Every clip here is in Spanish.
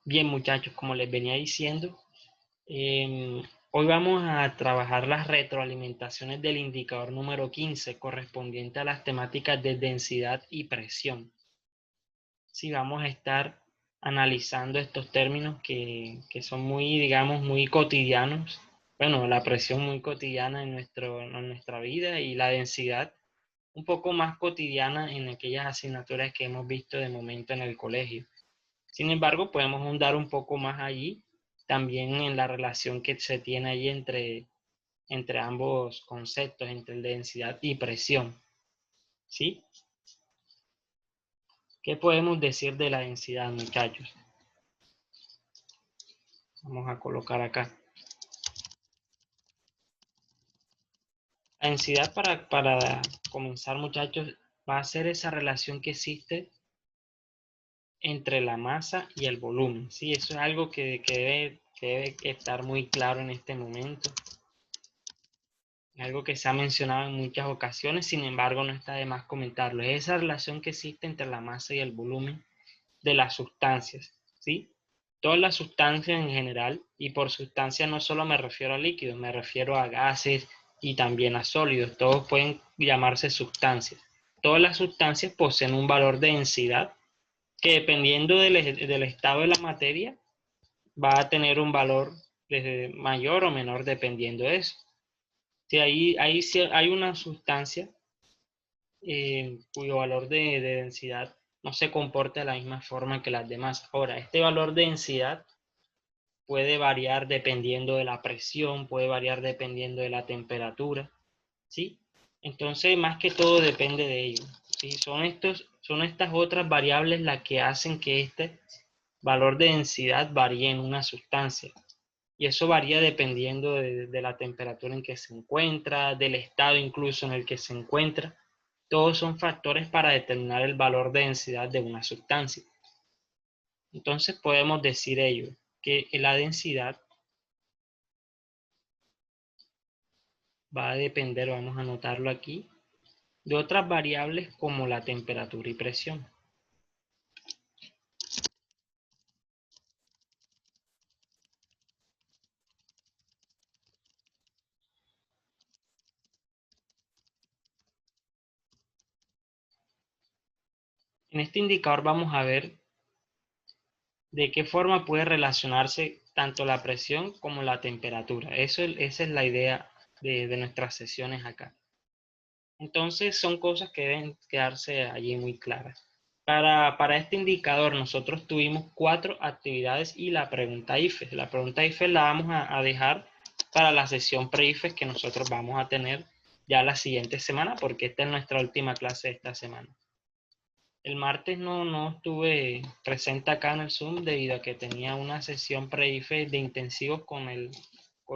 Bien, muchachos, como les venía diciendo, hoy vamos a trabajar las retroalimentaciones del indicador número 15, correspondiente a las temáticas de densidad y presión. Sí, vamos a estar analizando estos términos que son muy, digamos, muy cotidianos. Bueno, la presión muy cotidiana en nuestra vida y la densidad un poco más cotidiana en aquellas asignaturas que hemos visto de momento en el colegio. Sin embargo, podemos ahondar un poco más allí, también en la relación que se tiene ahí entre ambos conceptos, entre densidad y presión. ¿Sí? ¿Qué podemos decir de la densidad, muchachos? Vamos a colocar acá. La densidad, para comenzar, muchachos, va a ser esa relación que existe entre la masa y el volumen. ¿Sí? Eso es algo que debe estar muy claro en este momento. Algo que se ha mencionado en muchas ocasiones, sin embargo no está de más comentarlo. Es esa relación que existe entre la masa y el volumen de las sustancias, ¿sí? Todas las sustancias en general, y por sustancia no solo me refiero a líquidos, me refiero a gases y también a sólidos, todos pueden llamarse sustancias. Todas las sustancias poseen un valor de densidad que dependiendo del estado de la materia va a tener un valor mayor o menor dependiendo de eso. Si hay una sustancia cuyo valor de densidad no se comporta de la misma forma que las demás. Ahora, este valor de densidad puede variar dependiendo de la presión, puede variar dependiendo de la temperatura, ¿sí? Entonces, más que todo depende de ello, ¿sí? Son estas otras variables las que hacen que este valor de densidad varíe en una sustancia. Y eso varía dependiendo de la temperatura en que se encuentra, del estado incluso en el que se encuentra. Todos son factores para determinar el valor de densidad de una sustancia. Entonces podemos decir ello, que la densidad va a depender, vamos a anotarlo aquí, de otras variables como la temperatura y presión. En este indicador vamos a ver de qué forma puede relacionarse tanto la presión como la temperatura. Esa es la idea de nuestras sesiones acá. Entonces son cosas que deben quedarse allí muy claras. Para este indicador nosotros tuvimos 4 actividades y la pregunta IFES. La pregunta IFES la vamos a dejar para la sesión pre-IFES que nosotros vamos a tener ya la siguiente semana, porque esta es nuestra última clase de esta semana. El martes no estuve presente acá en el Zoom debido a que tenía una sesión pre-IFES de intensivos con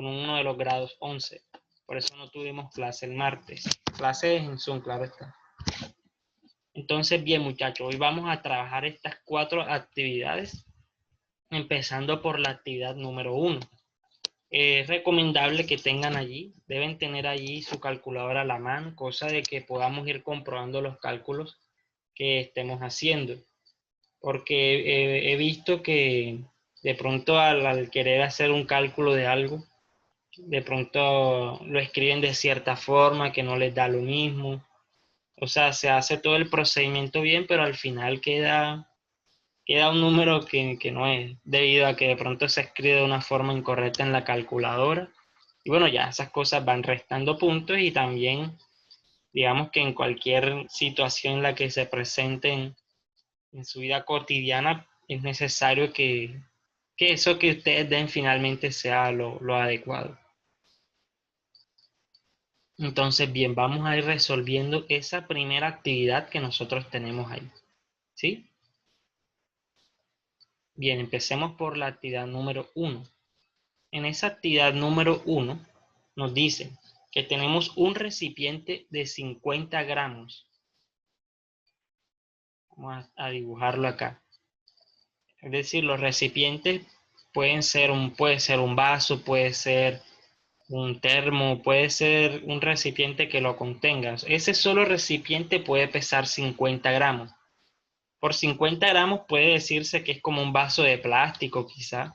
uno de los grados 11. Por eso no tuvimos clase el martes. Clases en Zoom, claro está. Entonces, bien, muchachos, hoy vamos a trabajar estas 4 actividades, empezando por la actividad número 1. Es recomendable que tengan allí, deben tener allí su calculadora a la mano, cosa de que podamos ir comprobando los cálculos que estemos haciendo. Porque he visto que de pronto al querer hacer un cálculo de algo, de pronto lo escriben de cierta forma que no les da lo mismo. O sea, se hace todo el procedimiento bien, pero al final queda un número que no es, debido a que de pronto se escribe de una forma incorrecta en la calculadora. Y bueno, ya esas cosas van restando puntos y también, digamos que en cualquier situación en la que se presenten en su vida cotidiana, es necesario que eso que ustedes den finalmente sea lo adecuado. Entonces, bien, vamos a ir resolviendo esa primera actividad que nosotros tenemos ahí, ¿sí? Bien, empecemos por la actividad número 1. En esa actividad número 1 nos dice que tenemos un recipiente de 50 gramos. Vamos a dibujarlo acá. Es decir, los recipientes puede ser un vaso, puede ser un termo, puede ser un recipiente que lo contenga. Ese solo recipiente puede pesar 50 gramos. Por 50 gramos puede decirse que es como un vaso de plástico, quizá.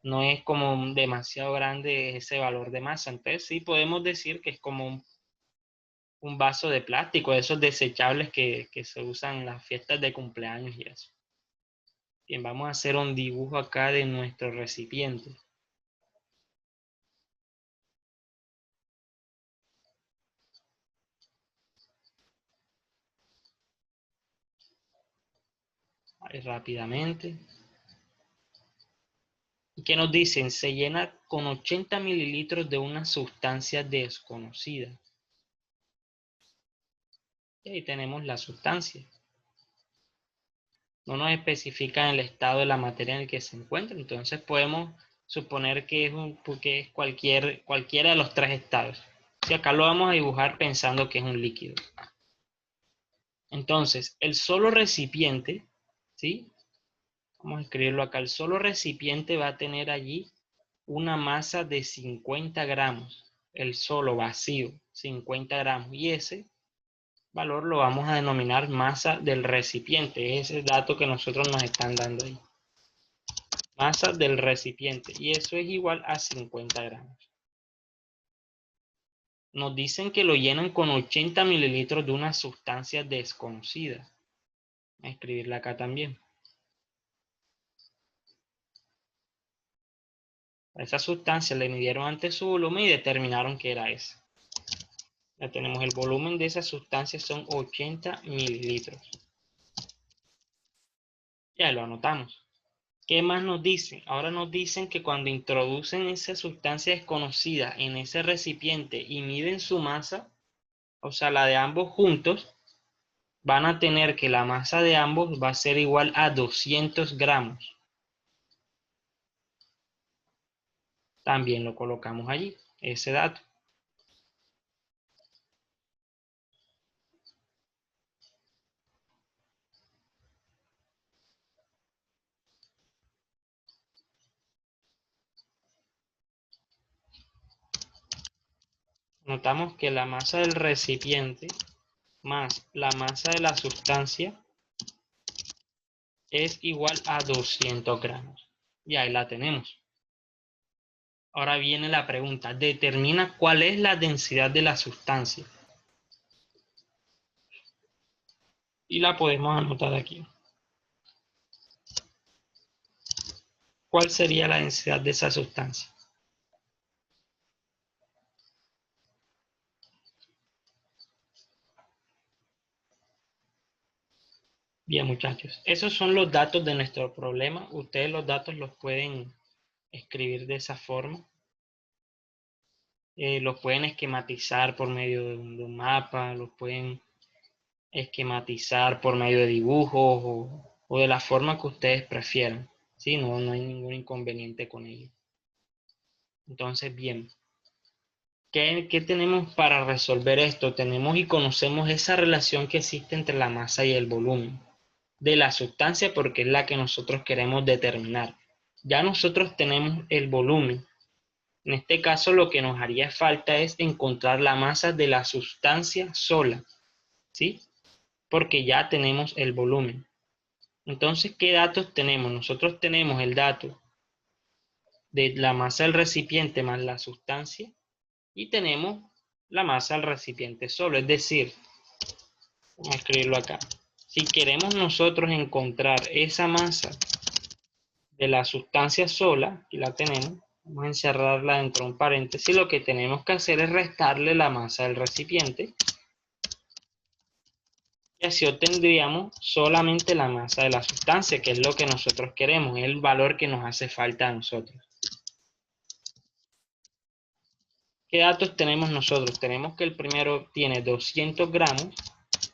No es como demasiado grande ese valor de masa. Entonces sí podemos decir que es como un vaso de plástico, esos desechables que se usan en las fiestas de cumpleaños y eso. Bien, vamos a hacer un dibujo acá de nuestro recipiente. Ahí rápidamente. ¿Y qué nos dicen? Se llena con 80 mililitros de una sustancia desconocida. Y ahí tenemos la sustancia. No nos especifica el estado de la materia en el que se encuentra, entonces podemos suponer que es cualquiera de los tres estados. Si acá lo vamos a dibujar pensando que es un líquido. Entonces, el solo recipiente, ¿sí? Vamos a escribirlo acá. El solo recipiente va a tener allí una masa de 50 gramos. El solo vacío, 50 gramos. Y ese valor lo vamos a denominar masa del recipiente. Es ese dato que nosotros nos están dando ahí. Masa del recipiente. Y eso es igual a 50 gramos. Nos dicen que lo llenan con 80 mililitros de una sustancia desconocida. Voy a escribirla acá también. A esa sustancia le midieron antes su volumen y determinaron que era ese. Ya tenemos el volumen de esa sustancia, son 80 mililitros. Ya lo anotamos. ¿Qué más nos dicen? Ahora nos dicen que cuando introducen esa sustancia desconocida en ese recipiente y miden su masa, o sea, la de ambos juntos, van a tener que la masa de ambos va a ser igual a 200 gramos. También lo colocamos allí, ese dato. Notamos que la masa del recipiente más la masa de la sustancia es igual a 200 gramos. Y ahí la tenemos. Ahora viene la pregunta, determina cuál es la densidad de la sustancia. Y la podemos anotar aquí. ¿Cuál sería la densidad de esa sustancia? Bien, muchachos, esos son los datos de nuestro problema. Ustedes los datos los pueden escribir de esa forma. Los pueden esquematizar por medio de un mapa, los pueden esquematizar por medio de dibujos o de la forma que ustedes prefieran. ¿Sí? No hay ningún inconveniente con ello. Entonces, bien, ¿qué tenemos para resolver esto? Tenemos y conocemos esa relación que existe entre la masa y el volumen de la sustancia porque es la que nosotros queremos determinar. Ya nosotros tenemos el volumen. En este caso lo que nos haría falta es encontrar la masa de la sustancia sola, ¿sí? Porque ya tenemos el volumen. Entonces, ¿qué datos tenemos? Nosotros tenemos el dato de la masa del recipiente más la sustancia y tenemos la masa del recipiente solo. Es decir, vamos a escribirlo acá. Si queremos nosotros encontrar esa masa de la sustancia sola, aquí la tenemos, vamos a encerrarla dentro de un paréntesis, lo que tenemos que hacer es restarle la masa del recipiente y así obtendríamos solamente la masa de la sustancia, que es lo que nosotros queremos, es el valor que nos hace falta a nosotros. ¿Qué datos tenemos nosotros? Tenemos que el primero tiene 200 gramos,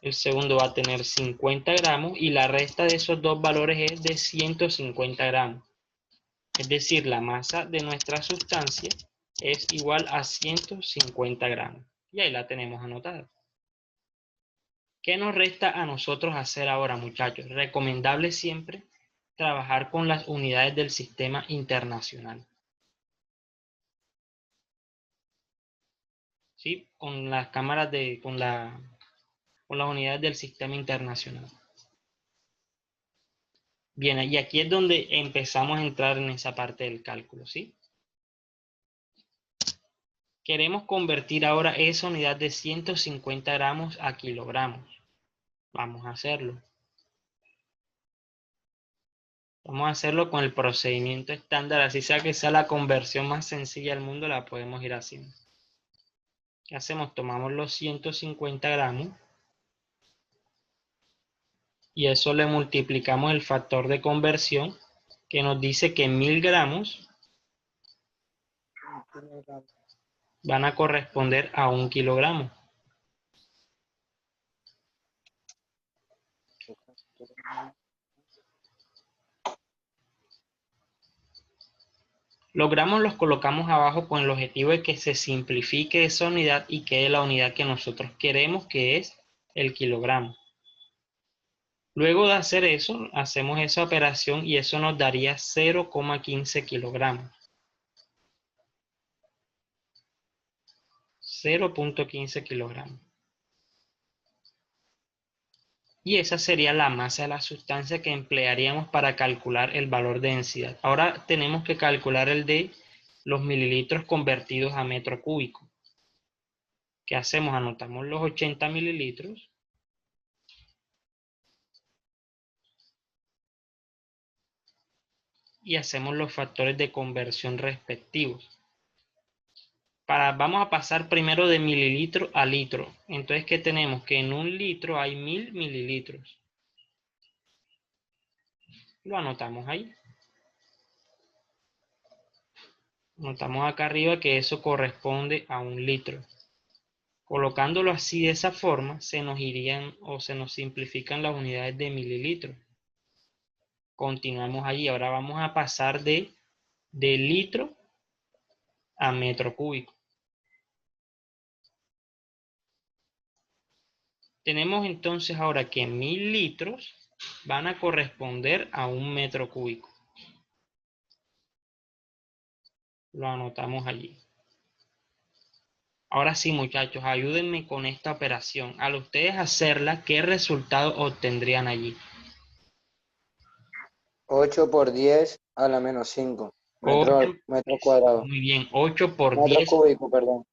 el segundo va a tener 50 gramos y la resta de esos dos valores es de 150 gramos. Es decir, la masa de nuestra sustancia es igual a 150 gramos. Y ahí la tenemos anotada. ¿Qué nos resta a nosotros hacer ahora, muchachos? Recomendable siempre trabajar con las unidades del sistema internacional. ¿Sí? Con las cámaras con las unidades del sistema internacional. Bien, y aquí es donde empezamos a entrar en esa parte del cálculo, ¿sí? Queremos convertir ahora esa unidad de 150 gramos a kilogramos. Vamos a hacerlo. Vamos a hacerlo con el procedimiento estándar, así sea que sea la conversión más sencilla del mundo, la podemos ir haciendo. ¿Qué hacemos? Tomamos los 150 gramos y eso le multiplicamos el factor de conversión que nos dice que 1000 gramos van a corresponder a 1 kilogramo. Los gramos los colocamos abajo con el objetivo de que se simplifique esa unidad y quede la unidad que nosotros queremos, que es el kilogramo. Luego de hacer eso, hacemos esa operación y eso nos daría 0,15 kilogramos. 0,15 kilogramos. Y esa sería la masa de la sustancia que emplearíamos para calcular el valor de densidad. Ahora tenemos que calcular el de los mililitros convertidos a metro cúbico. ¿Qué hacemos? Anotamos los 80 mililitros. Y hacemos los factores de conversión respectivos. Vamos a pasar primero de mililitro a litro. Entonces, ¿qué tenemos? Que en un litro hay 1000 mililitros. Lo anotamos ahí. Anotamos acá arriba que eso corresponde a un litro. Colocándolo así de esa forma, se nos irían o se nos simplifican las unidades de mililitros. Continuamos allí. Ahora vamos a pasar de litro a metro cúbico. Tenemos entonces ahora que 1000 litros van a corresponder a un metro cúbico. Lo anotamos allí. Ahora sí, muchachos, ayúdenme con esta operación. Al ustedes hacerla, ¿qué resultado obtendrían allí? 8 por 10 a la menos 5 8, metro cuadrado. muy bien, 8 por Metro 10, cúbico, perdón.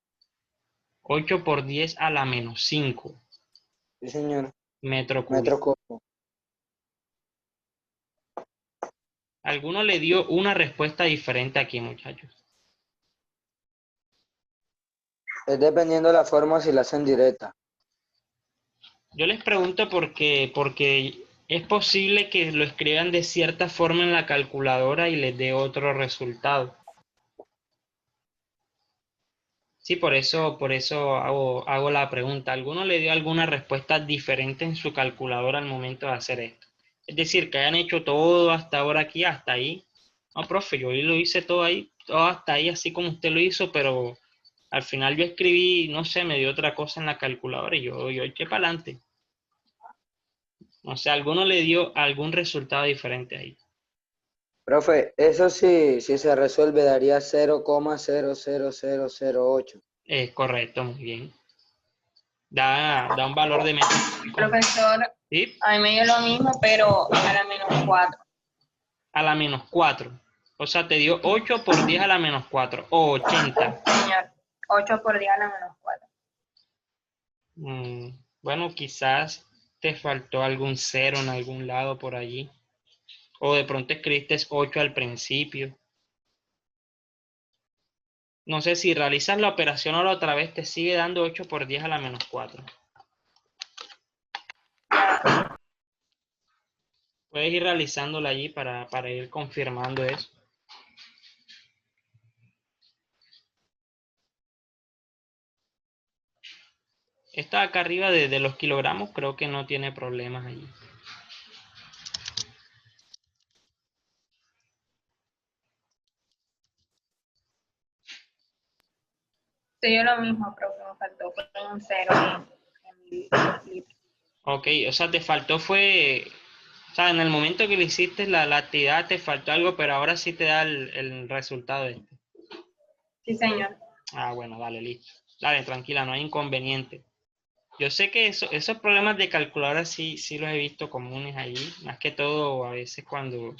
8 por 10 a la menos 5 Sí, señor. metro Metro cúbico. cúbico. Alguno le dio una respuesta diferente aquí, muchachos. Es dependiendo de la forma si la hacen directa. Yo les pregunto porque es posible que lo escriban de cierta forma en la calculadora y les dé otro resultado. Sí, por eso hago la pregunta. ¿Alguno le dio alguna respuesta diferente en su calculadora al momento de hacer esto? Es decir, que hayan hecho todo hasta ahora aquí, hasta ahí. No, profe, yo lo hice todo ahí, todo hasta ahí, así como usted lo hizo, pero al final yo escribí, no sé, me dio otra cosa en la calculadora y yo eché para adelante. No sé, ¿alguno le dio algún resultado diferente ahí? Profe, eso sí, si se resuelve daría 0,00008. Es correcto, muy bien. Da un valor de metro cúbico. Profesor, ¿Sí? a mí me dio lo mismo, pero a la menos 4. A la menos 4. O sea, te dio 8 por 10 a la menos 4. O 80. Señor, 8 por 10 a la menos 4. Bueno, quizás te faltó algún cero en algún lado por allí. O de pronto escribiste 8 al principio. No sé si realizas la operación ahora otra vez, te sigue dando 8 por 10 a la menos 4. Puedes ir realizándola allí para ir confirmando eso. Esta acá arriba de los kilogramos creo que no tiene problemas allí. Se dio lo mismo, profe, me faltó fue un 0 en litros. Ok, o sea, te faltó fue, o sea, en el momento que le hiciste la actividad te faltó algo, pero ahora sí te da el resultado este. Sí, señor. Ah, bueno, dale, listo. Dale, tranquila, no hay inconveniente. Yo sé que esos problemas de calculadora sí los he visto comunes allí, más que todo a veces cuando,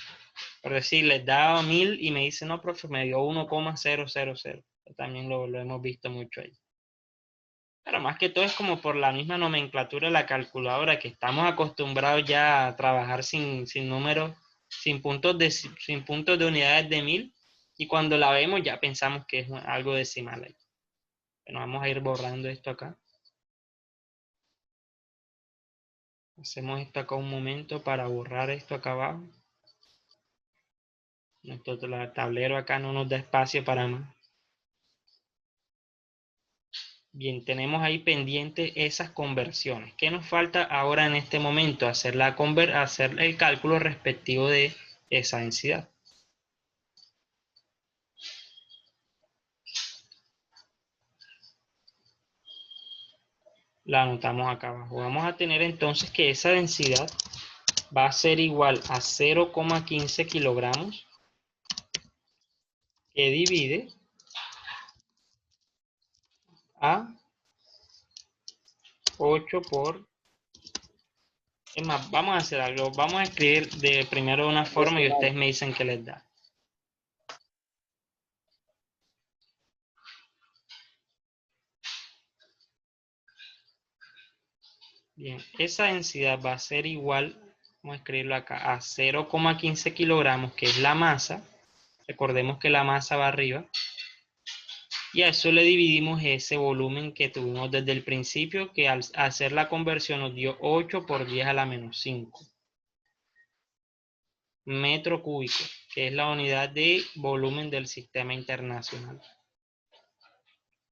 por decir, les da 1000 y me dicen, no, profe, me dio 1,000. También lo hemos visto mucho ahí. Pero más que todo es como por la misma nomenclatura de la calculadora, que estamos acostumbrados ya a trabajar sin números, sin puntos de unidades de 1000, y cuando la vemos ya pensamos que es algo decimal ahí. Bueno, vamos a ir borrando esto acá. Hacemos esto acá un momento para borrar esto acá abajo. Nuestro tablero acá no nos da espacio para más. Bien, tenemos ahí pendiente esas conversiones. ¿Qué nos falta ahora en este momento? Hacer el cálculo respectivo de esa densidad. La anotamos acá abajo. Vamos a tener entonces que esa densidad va a ser igual a 0,15 kilogramos, que divide a 8 por... Es más, vamos a hacer algo. Vamos a escribir primero de una forma y ustedes me dicen qué les da. Bien, esa densidad va a ser igual, vamos a escribirlo acá, a 0,15 kilogramos, que es la masa. Recordemos que la masa va arriba. Y a eso le dividimos ese volumen que tuvimos desde el principio, que al hacer la conversión nos dio 8 por 10 a la menos 5 metro cúbico, que es la unidad de volumen del sistema internacional.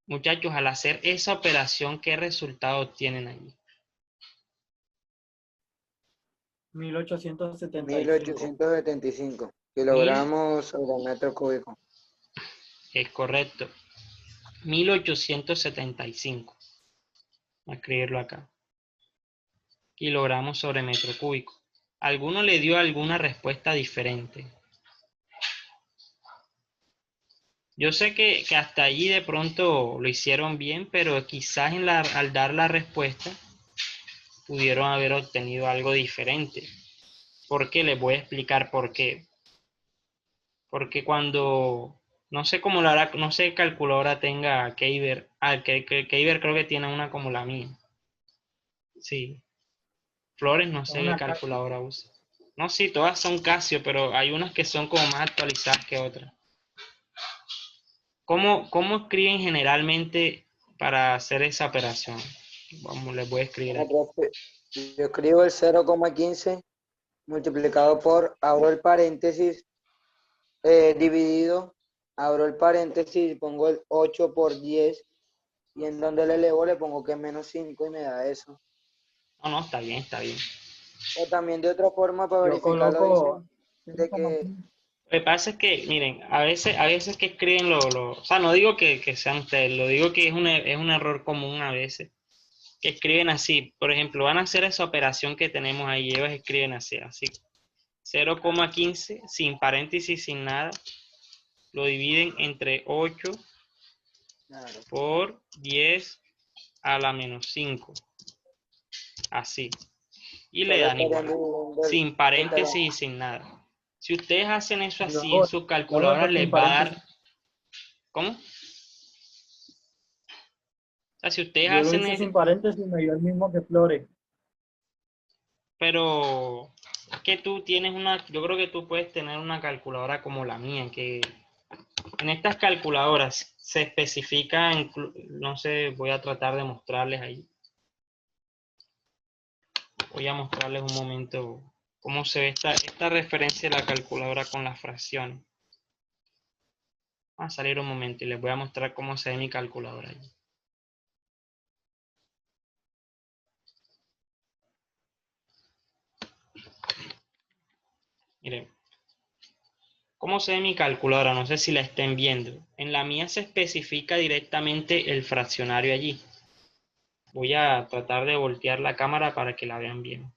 Muchachos, al hacer esa operación, ¿qué resultado tienen allí? 1875 kilogramos sobre metro cúbico. Es correcto. 1875. Voy a escribirlo acá. Kilogramos sobre metro cúbico. ¿Alguno le dio alguna respuesta diferente? Yo sé que hasta allí de pronto lo hicieron bien, pero quizás al dar la respuesta pudieron haber obtenido algo diferente. ¿Por qué? Les voy a explicar por qué. Porque cuando, no sé cómo lo hará, no sé qué calculadora tenga Keiber. Keiber creo que tiene una como la mía. Sí. Flores, no sé qué calculadora usa. No, sí, todas son Casio, pero hay unas que son como más actualizadas que otras. ¿Cómo escriben generalmente para hacer esa operación? Vamos, les voy a escribir aquí. Yo escribo el 0,15 multiplicado por, abro el paréntesis, dividido, abro el paréntesis, pongo el 8 por 10, y en donde le elevo le pongo que es menos 5 y me da eso. No, no, está bien, está bien. O también de otra forma para verificarlo, dicen de que... Lo que pasa es que, miren, a veces que escriben o sea, no digo que sean ustedes, lo digo que es un error común a veces, que escriben así. Por ejemplo, van a hacer esa operación que tenemos ahí, ellos escriben así, 0,15, sin paréntesis, sin nada, lo dividen entre 8 por 10 a la menos 5, así. Y le dan igual, sin paréntesis y sin nada. Si ustedes hacen eso así en sus calculadoras, les va a dar... ¿Cómo? O sea, si ustedes hacen eso... sin paréntesis me dio el mismo que Flores. Pero es que tú tienes yo creo que tú puedes tener una calculadora como la mía, que en estas calculadoras se especifica, no sé, voy a tratar de mostrarles ahí. Voy a mostrarles un momento cómo se ve esta referencia de la calculadora con las fracciones. Va a salir un momento y les voy a mostrar cómo se ve mi calculadora ahí. Miren, ¿cómo se ve mi calculadora? No sé si la estén viendo. En la mía se especifica directamente el fraccionario allí. Voy a tratar de voltear la cámara para que la vean bien.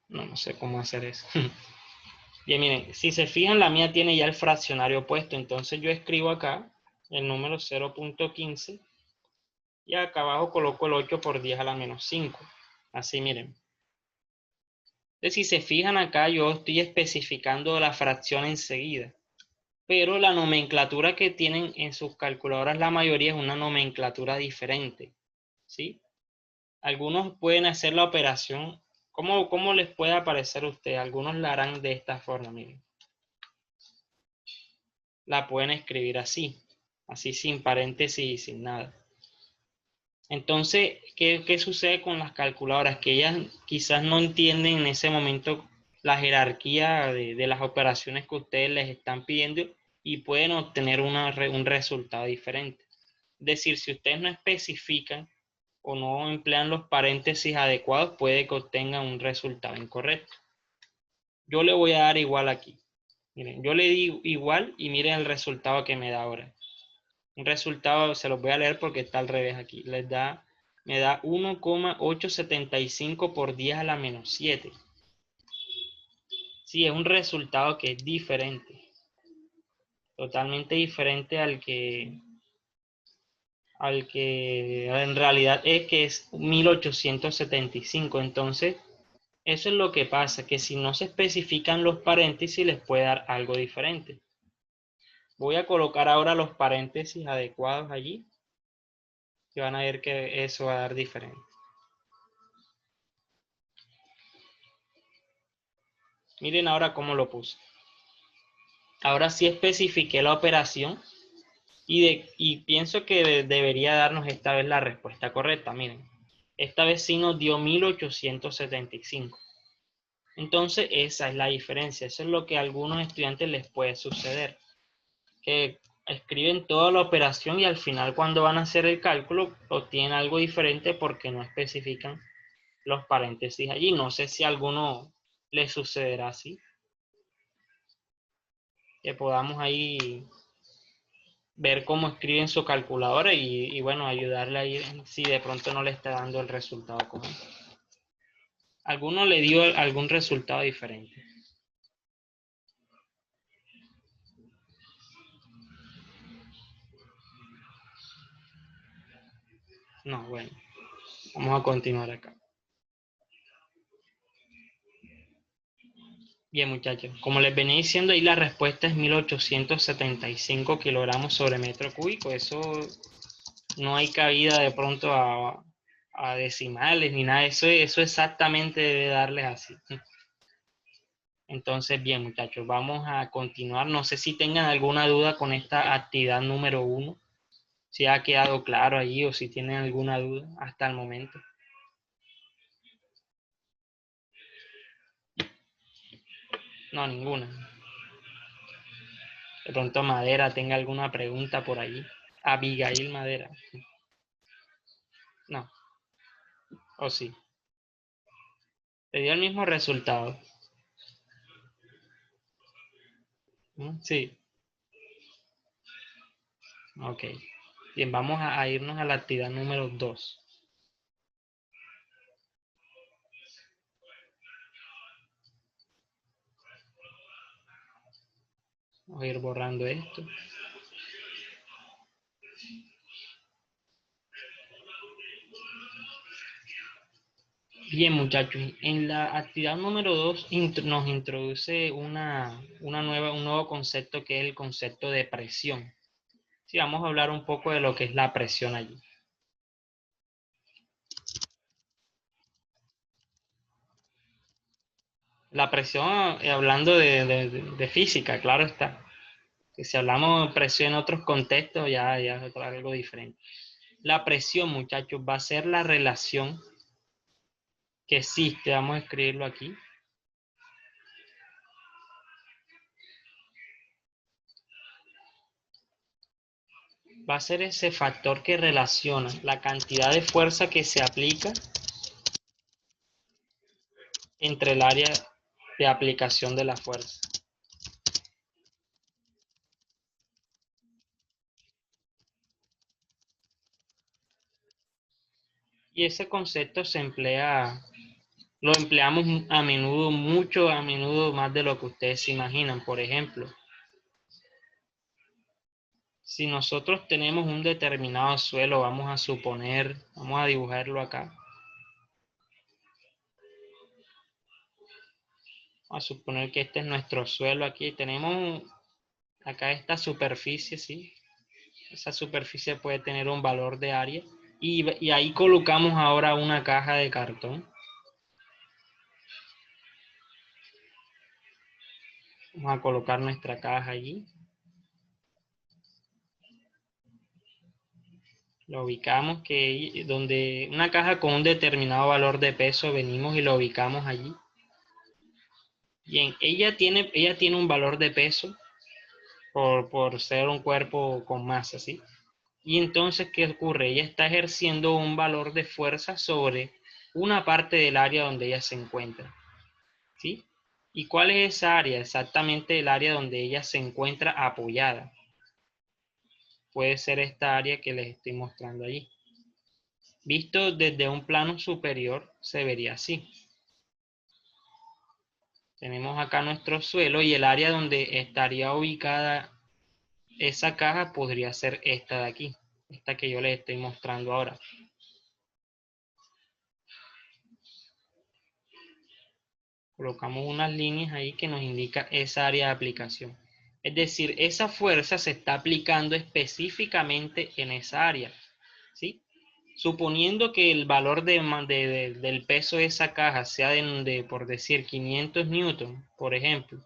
No sé cómo hacer eso. Bien, miren, si se fijan, la mía tiene ya el fraccionario puesto. Entonces yo escribo acá el número 0.15 y acá abajo coloco el 8 por 10 a la menos 5. Así, miren. Entonces, si se fijan acá, yo estoy especificando la fracción enseguida. Pero la nomenclatura que tienen en sus calculadoras, la mayoría es una nomenclatura diferente. ¿Sí? Algunos pueden hacer la operación. ¿Cómo les puede aparecer a ustedes? Algunos la harán de esta forma, miren. La pueden escribir así. Así sin paréntesis y sin nada. Entonces, ¿qué sucede con las calculadoras? Que ellas quizás no entienden en ese momento la jerarquía de las operaciones que ustedes les están pidiendo y pueden obtener un resultado diferente. Es decir, si ustedes no especifican o no emplean los paréntesis adecuados, puede que obtengan un resultado incorrecto. Yo le voy a dar igual aquí. Miren, yo le di igual y miren el resultado que me da ahora. Un resultado, se los voy a leer porque está al revés aquí. Me da 1,875 por 10 a la menos 7. Sí, es un resultado que es diferente. Totalmente diferente al que en realidad es que es 1875. Entonces, eso es lo que pasa, que si no se especifican los paréntesis les puede dar algo diferente. Voy a colocar ahora los paréntesis adecuados allí. Y van a ver que eso va a dar diferente. Miren ahora cómo lo puse. Ahora sí especifiqué la operación y pienso que debería darnos esta vez la respuesta correcta. Miren, esta vez sí nos dio 1875. Entonces esa es la diferencia. Eso es lo que a algunos estudiantes les puede suceder. Que escriben toda la operación y al final cuando van a hacer el cálculo obtienen algo diferente porque no especifican los paréntesis allí. No sé si a alguno le sucederá así. Que podamos ahí ver cómo escribe en su calculadora y bueno, ayudarle ahí si de pronto no le está dando el resultado común. ¿Alguno le dio algún resultado diferente? No, bueno, vamos a continuar acá. Bien, muchachos, como les venía diciendo, ahí la respuesta es 1875 kilogramos sobre metro cúbico. Eso no hay cabida de pronto a decimales ni nada. Eso exactamente debe darles así. Entonces, bien, muchachos, vamos a continuar. No sé si tengan alguna duda con esta actividad número 1. Si ha quedado claro allí o si tienen alguna duda hasta el momento. No, ninguna. De pronto Madera tenga alguna pregunta por allí. Abigail Madera. No. ¿O sí? ¿Te dio el mismo resultado? Sí. Ok. Bien, vamos a irnos a la actividad número 2. Voy a ir borrando esto. Bien, muchachos, en la actividad número 2 nos introduce un nuevo concepto que es el concepto de presión. Sí, vamos a hablar un poco de lo que es la presión allí. La presión, hablando de física, claro está. Que si hablamos de presión en otros contextos, ya es algo diferente. La presión, muchachos, va a ser la relación que existe. Vamos a escribirlo aquí. Va a ser ese factor que relaciona la cantidad de fuerza que se aplica entre el área de aplicación de la fuerza. Y ese concepto lo empleamos a menudo, mucho a menudo más de lo que ustedes se imaginan. Por ejemplo, Si nosotros tenemos un determinado suelo, vamos a suponer, vamos a dibujarlo acá. Vamos a suponer que este es nuestro suelo aquí. Tenemos acá esta superficie, ¿sí? Esa superficie puede tener un valor de área. Y ahí colocamos ahora una caja de cartón. Vamos a colocar nuestra caja allí. Lo ubicamos donde una caja con un determinado valor de peso, venimos y lo ubicamos allí. Bien, ella tiene un valor de peso por ser un cuerpo con masa, ¿sí? Y entonces, ¿qué ocurre? Ella está ejerciendo un valor de fuerza sobre una parte del área donde ella se encuentra, ¿sí? ¿Y cuál es esa área? Exactamente el área donde ella se encuentra apoyada. Puede ser esta área que les estoy mostrando allí. Visto desde un plano superior, se vería así. Tenemos acá nuestro suelo y el área donde estaría ubicada esa caja podría ser esta de aquí, esta que yo les estoy mostrando ahora. Colocamos unas líneas ahí que nos indica esa área de aplicación. Es decir, esa fuerza se está aplicando específicamente en esa área, ¿sí? Suponiendo que el valor del peso de esa caja sea por decir, 500 newton, por ejemplo,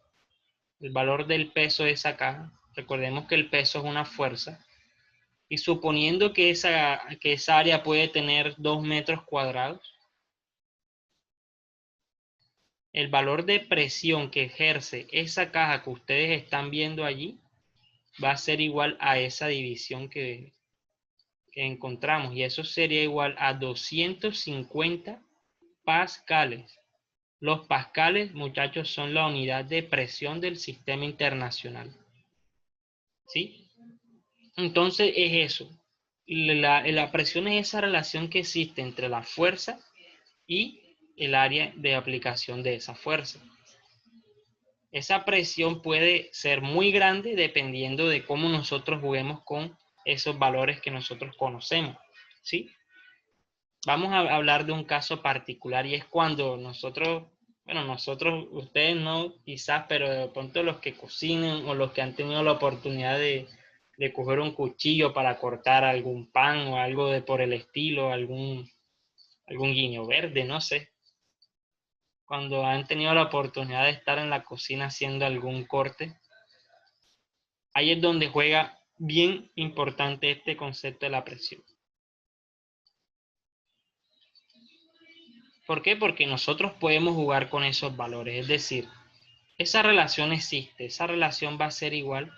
el valor del peso de esa caja, recordemos que el peso es una fuerza, y suponiendo que esa área puede tener 2 metros cuadrados, el valor de presión que ejerce esa caja que ustedes están viendo allí va a ser igual a esa división que encontramos, y eso sería igual a 250 pascales. Los pascales, muchachos, son la unidad de presión del sistema internacional, ¿sí? Entonces es eso. La presión es esa relación que existe entre la fuerza y el área de aplicación de esa fuerza. Esa presión puede ser muy grande dependiendo de cómo nosotros juguemos con esos valores que nosotros conocemos, ¿sí? Vamos a hablar de un caso particular y es cuando nosotros, ustedes no quizás, pero de pronto los que cocinen o los que han tenido la oportunidad de coger un cuchillo para cortar algún pan o algo por el estilo, algún guineo verde, no sé. Cuando han tenido la oportunidad de estar en la cocina haciendo algún corte, ahí es donde juega bien importante este concepto de la presión. ¿Por qué? Porque nosotros podemos jugar con esos valores, es decir, esa relación existe, esa relación va a ser igual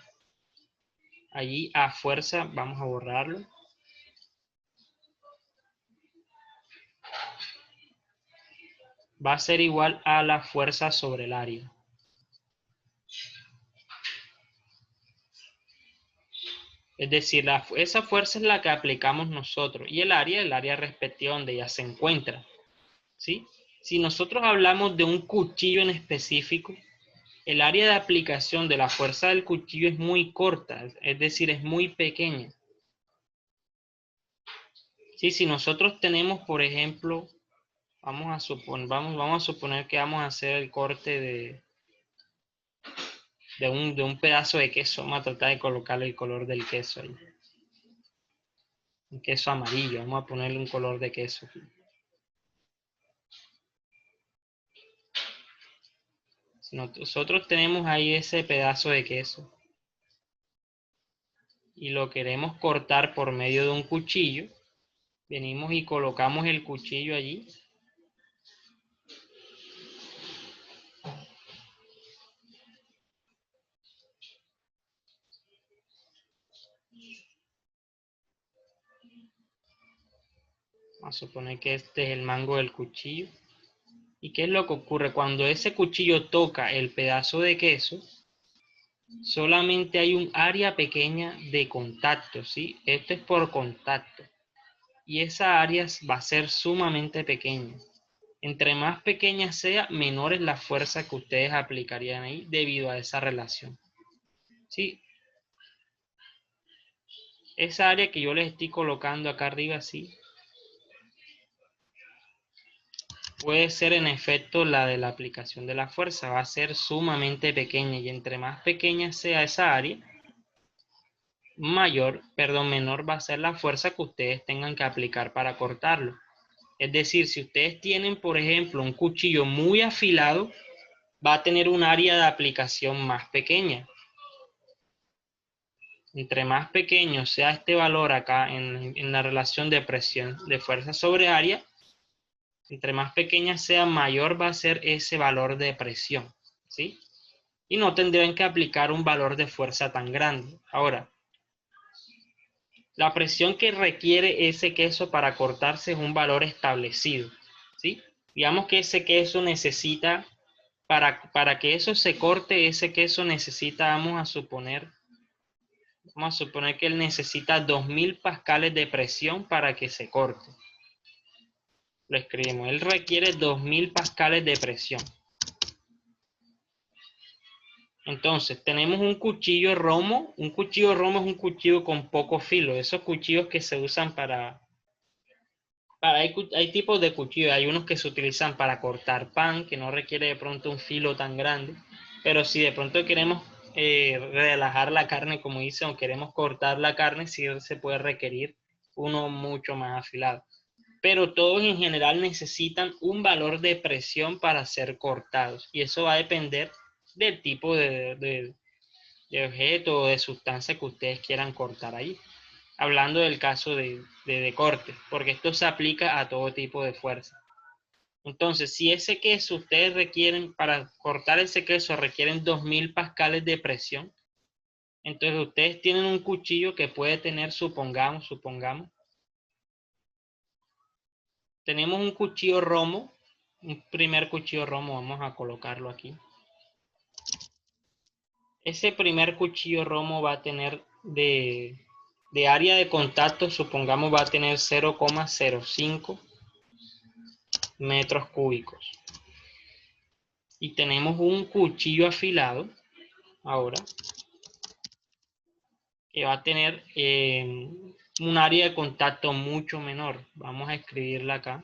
allí a fuerza, vamos a borrarlo. Va a ser igual a la fuerza sobre el área. Es decir, esa fuerza es la que aplicamos nosotros y el área respectiva donde ella se encuentra, ¿sí? Si nosotros hablamos de un cuchillo en específico, el área de aplicación de la fuerza del cuchillo es muy corta, es decir, es muy pequeña. ¿Sí? Si nosotros tenemos, por ejemplo, vamos a suponer que vamos a hacer el corte de un pedazo de queso. Vamos a tratar de colocarle el color del queso ahí. Un queso amarillo, vamos a ponerle un color de queso aquí. Si nosotros tenemos ahí ese pedazo de queso y lo queremos cortar por medio de un cuchillo, venimos y colocamos el cuchillo allí. Vamos a suponer que este es el mango del cuchillo. ¿Y qué es lo que ocurre? Cuando ese cuchillo toca el pedazo de queso, solamente hay un área pequeña de contacto, ¿sí? Esto es por contacto. Y esa área va a ser sumamente pequeña. Entre más pequeña sea, menor es la fuerza que ustedes aplicarían ahí debido a esa relación, ¿sí? esa área que yo les estoy colocando acá arriba así, puede ser en efecto la de la aplicación de la fuerza. Va a ser sumamente pequeña y entre más pequeña sea esa área, menor va a ser la fuerza que ustedes tengan que aplicar para cortarlo. Es decir, si ustedes tienen, por ejemplo, un cuchillo muy afilado, va a tener un área de aplicación más pequeña. Entre más pequeño sea este valor acá en la relación de presión de fuerza sobre área, entre más pequeña sea, mayor va a ser ese valor de presión, ¿sí? Y no tendrían que aplicar un valor de fuerza tan grande. Ahora, la presión que requiere ese queso para cortarse es un valor establecido, ¿sí? Digamos que ese queso necesita, para que eso se corte, ese queso necesita, vamos a suponer que él necesita 2000 pascales de presión para que se corte. Lo escribimos, él requiere 2000 pascales de presión. Entonces, tenemos un cuchillo romo. Un cuchillo romo es un cuchillo con poco filo. Esos cuchillos que se usan hay tipos de cuchillos. Hay unos que se utilizan para cortar pan, que no requiere de pronto un filo tan grande. Pero si de pronto queremos relajar la carne, como dicen, o queremos cortar la carne, sí se puede requerir uno mucho más afilado. Pero todos en general necesitan un valor de presión para ser cortados. Y eso va a depender del tipo de objeto o de sustancia que ustedes quieran cortar ahí. Hablando del caso de corte, porque esto se aplica a todo tipo de fuerza. Entonces, si ese queso ustedes requieren, para cortar ese queso requieren 2000 pascales de presión, entonces ustedes tienen un cuchillo que puede tener, supongamos, tenemos un cuchillo romo, un primer cuchillo romo, vamos a colocarlo aquí. Ese primer cuchillo romo va a tener de área de contacto, supongamos, va a tener 0,05 metros cúbicos. Y tenemos un cuchillo afilado, ahora, que va a tener un área de contacto mucho menor. Vamos a escribirla acá.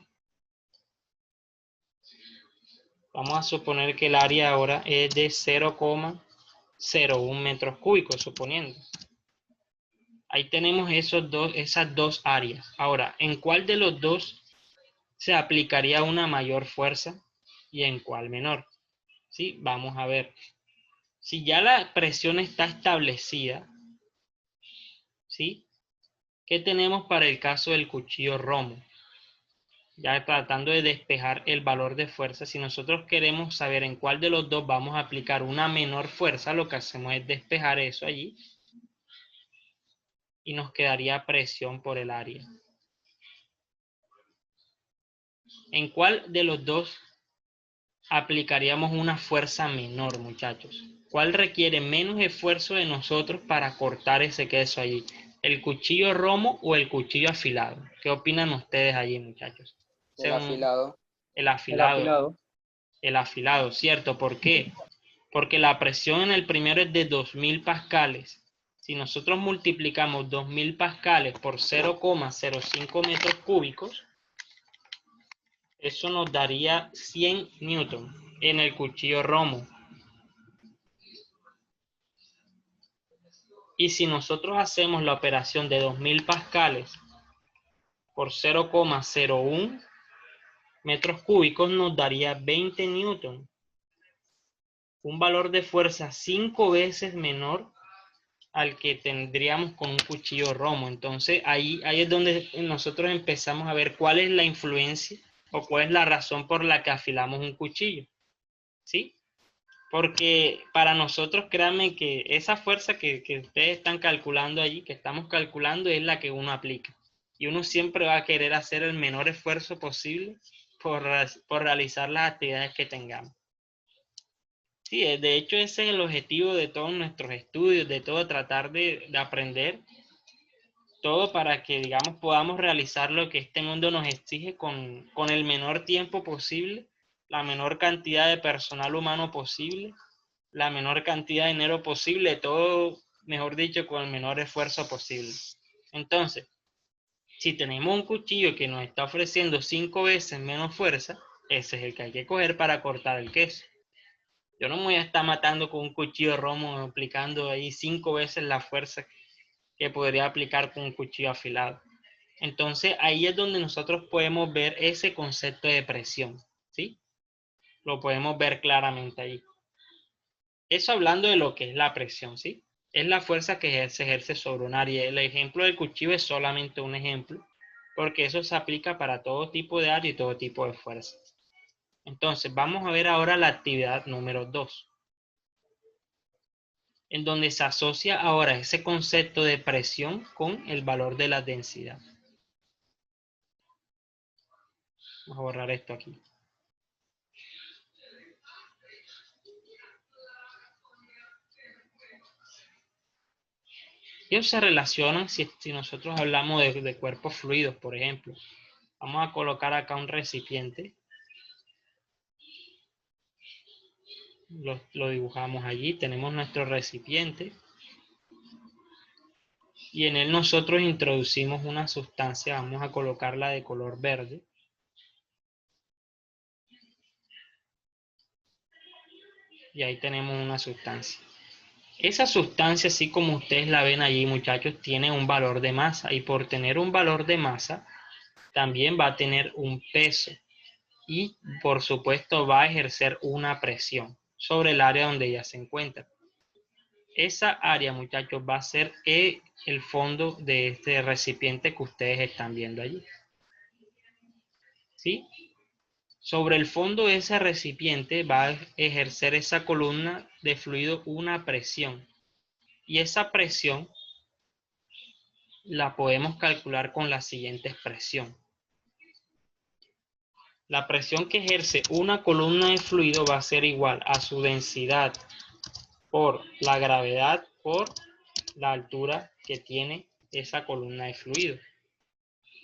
Vamos a suponer que el área ahora es de 0,01 metros cúbicos, suponiendo. Ahí tenemos esas dos áreas. Ahora, ¿en cuál de los dos se aplicaría una mayor fuerza y en cuál menor? ¿Sí? Vamos a ver. Si ya la presión está establecida, ¿sí? ¿Qué tenemos para el caso del cuchillo romo? Ya tratando de despejar el valor de fuerza, si nosotros queremos saber en cuál de los dos vamos a aplicar una menor fuerza, lo que hacemos es despejar eso allí y nos quedaría presión por el área. ¿En cuál de los dos aplicaríamos una fuerza menor, muchachos? ¿Cuál requiere menos esfuerzo de nosotros para cortar ese queso allí? ¿El cuchillo romo o el cuchillo afilado? ¿Qué opinan ustedes allí, muchachos? El afilado. El El afilado. afilado. El afilado, ¿cierto? ¿Por qué? Porque la presión en el primero es de 2000 pascales. Si nosotros multiplicamos 2000 pascales por 0,05 metros cúbicos, eso nos daría 100 newton en el cuchillo romo. Y si nosotros hacemos la operación de 2000 pascales por 0,01 metros cúbicos, nos daría 20 newton. Un valor de fuerza 5 veces menor al que tendríamos con un cuchillo romo. Entonces ahí es donde nosotros empezamos a ver cuál es la influencia o cuál es la razón por la que afilamos un cuchillo, ¿sí? Porque para nosotros, créanme que esa fuerza que ustedes están calculando allí, que estamos calculando, es la que uno aplica. Y uno siempre va a querer hacer el menor esfuerzo posible por realizar las actividades que tengamos. Sí, de hecho ese es el objetivo de todos nuestros estudios, de todo tratar de aprender todo para que, digamos, podamos realizar lo que este mundo nos exige con el menor tiempo posible, la menor cantidad de personal humano posible, la menor cantidad de dinero posible, todo, mejor dicho, con el menor esfuerzo posible. Entonces, si tenemos un cuchillo que nos está ofreciendo 5 veces menos fuerza, ese es el que hay que coger para cortar el queso. Yo no me voy a estar matando con un cuchillo romo aplicando ahí 5 veces la fuerza que podría aplicar con un cuchillo afilado. Entonces, ahí es donde nosotros podemos ver ese concepto de presión, ¿sí? Lo podemos ver claramente ahí. Eso hablando de lo que es la presión, ¿sí? Es la fuerza que se ejerce sobre un área. El ejemplo del cuchillo es solamente un ejemplo, porque eso se aplica para todo tipo de área y todo tipo de fuerzas. Entonces, vamos a ver ahora la actividad número 2, en donde se asocia ahora ese concepto de presión con el valor de la densidad. Vamos a borrar esto aquí. Ellos se relacionan si nosotros hablamos de cuerpos fluidos, por ejemplo. Vamos a colocar acá un recipiente. Lo dibujamos allí. Tenemos nuestro recipiente. Y en él nosotros introducimos una sustancia. Vamos a colocarla de color verde. Y ahí tenemos una sustancia. Esa sustancia, así como ustedes la ven allí, muchachos, tiene un valor de masa. Y por tener un valor de masa, también va a tener un peso. Y, por supuesto, va a ejercer una presión sobre el área donde ella se encuentra. Esa área, muchachos, va a ser el fondo de este recipiente que ustedes están viendo allí. ¿Sí? Sobre el fondo de ese recipiente va a ejercer esa columna de fluido una presión. Y esa presión la podemos calcular con la siguiente expresión. La presión que ejerce una columna de fluido va a ser igual a su densidad por la gravedad por la altura que tiene esa columna de fluido.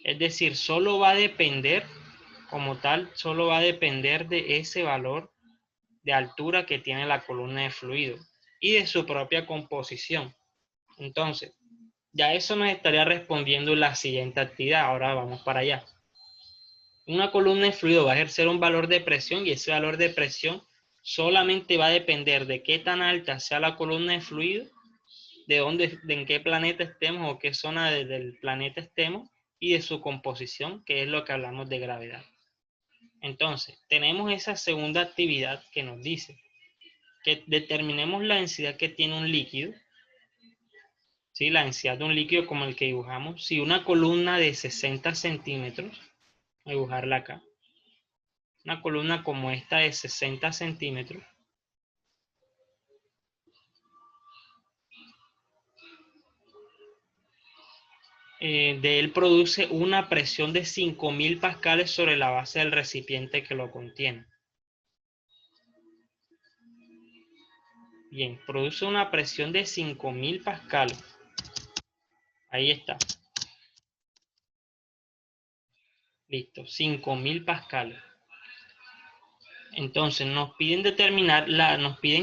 Es decir, solo va a depender, como tal, solo va a depender de ese valor de altura que tiene la columna de fluido y de su propia composición. Entonces, ya eso nos estaría respondiendo la siguiente actividad. Ahora vamos para allá. Una columna de fluido va a ejercer un valor de presión y ese valor de presión solamente va a depender de qué tan alta sea la columna de fluido, en qué planeta estemos o qué zona del planeta estemos y de su composición, que es lo que hablamos de gravedad. Entonces, tenemos esa segunda actividad que nos dice que determinemos la densidad que tiene un líquido, ¿sí? La densidad de un líquido como el que dibujamos. Si una columna de 60 centímetros, voy a dibujarla acá, una columna como esta de 60 centímetros, de él produce una presión de 5.000 pascales sobre la base del recipiente que lo contiene. Bien, produce una presión de 5.000 pascales. Ahí está. Listo, 5.000 pascales. Entonces nos piden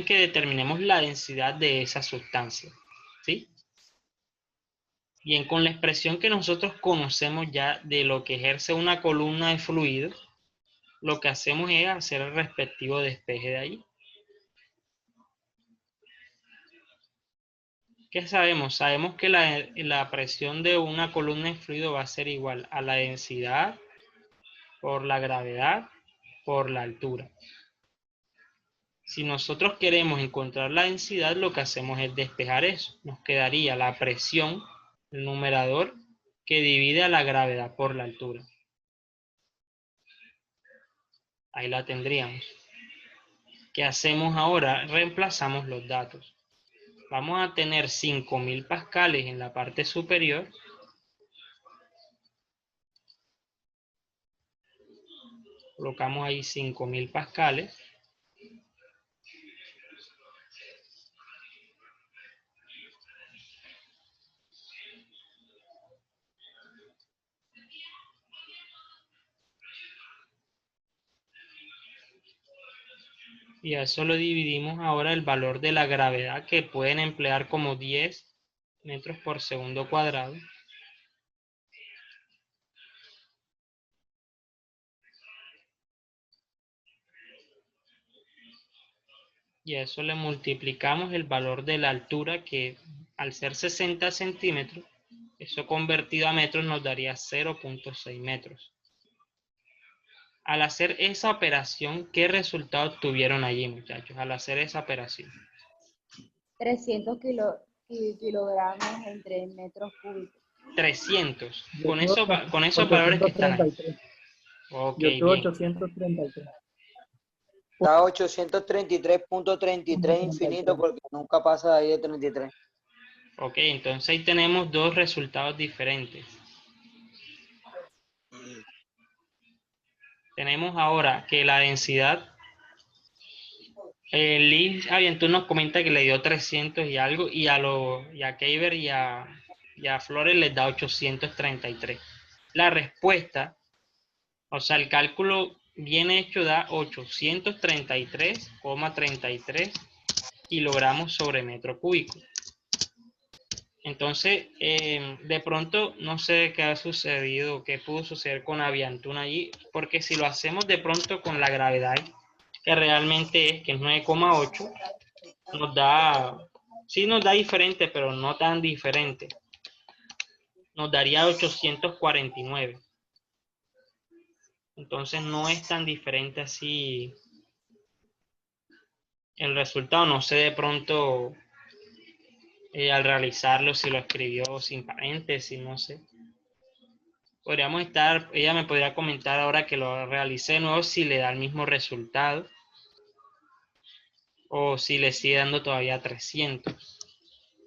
que determinemos la densidad de esa sustancia. ¿Sí? Bien, con la expresión que nosotros conocemos ya de lo que ejerce una columna de fluido, lo que hacemos es hacer el respectivo despeje de ahí. ¿Qué sabemos? Sabemos que la presión de una columna de fluido va a ser igual a la densidad por la gravedad por la altura. Si nosotros queremos encontrar la densidad, lo que hacemos es despejar eso. Nos quedaría la presión, el numerador, que divide a la gravedad por la altura. Ahí la tendríamos. ¿Qué hacemos ahora? Reemplazamos los datos. Vamos a tener 5.000 pascales en la parte superior. Colocamos ahí 5.000 pascales. Y a eso lo dividimos ahora el valor de la gravedad, que pueden emplear como 10 metros por segundo cuadrado. Y a eso le multiplicamos el valor de la altura, que al ser 60 centímetros, eso convertido a metros nos daría 0.6 metros. Al hacer esa operación, ¿qué resultado tuvieron allí, muchachos? Al hacer esa operación. 300 kilogramos entre metros cúbicos. 300. Yo Con, tuve con esos valores que están ahí. 833. Ok, Yo tuve bien. 833. Está 833.33 infinito porque nunca pasa de ahí de 33. Ok, entonces ahí tenemos dos resultados diferentes. Tenemos ahora que la densidad, Liz Avientú nos comenta que le dio 300 y algo, y a Keiber y a Flores les da 833. La respuesta, o sea, el cálculo bien hecho da 833,33 kilogramos sobre metro cúbico. Entonces, de pronto, no sé qué ha sucedido, qué pudo suceder con Aviantún allí, porque si lo hacemos de pronto con la gravedad, que realmente es que es 9,8, nos da, sí nos da diferente, pero no tan diferente. Nos daría 849. Entonces, no es tan diferente así el resultado. No sé de pronto, al realizarlo, si lo escribió sin paréntesis, no sé. Podríamos estar, ella me podría comentar ahora que lo realicé de nuevo si le da el mismo resultado o si le sigue dando todavía 300.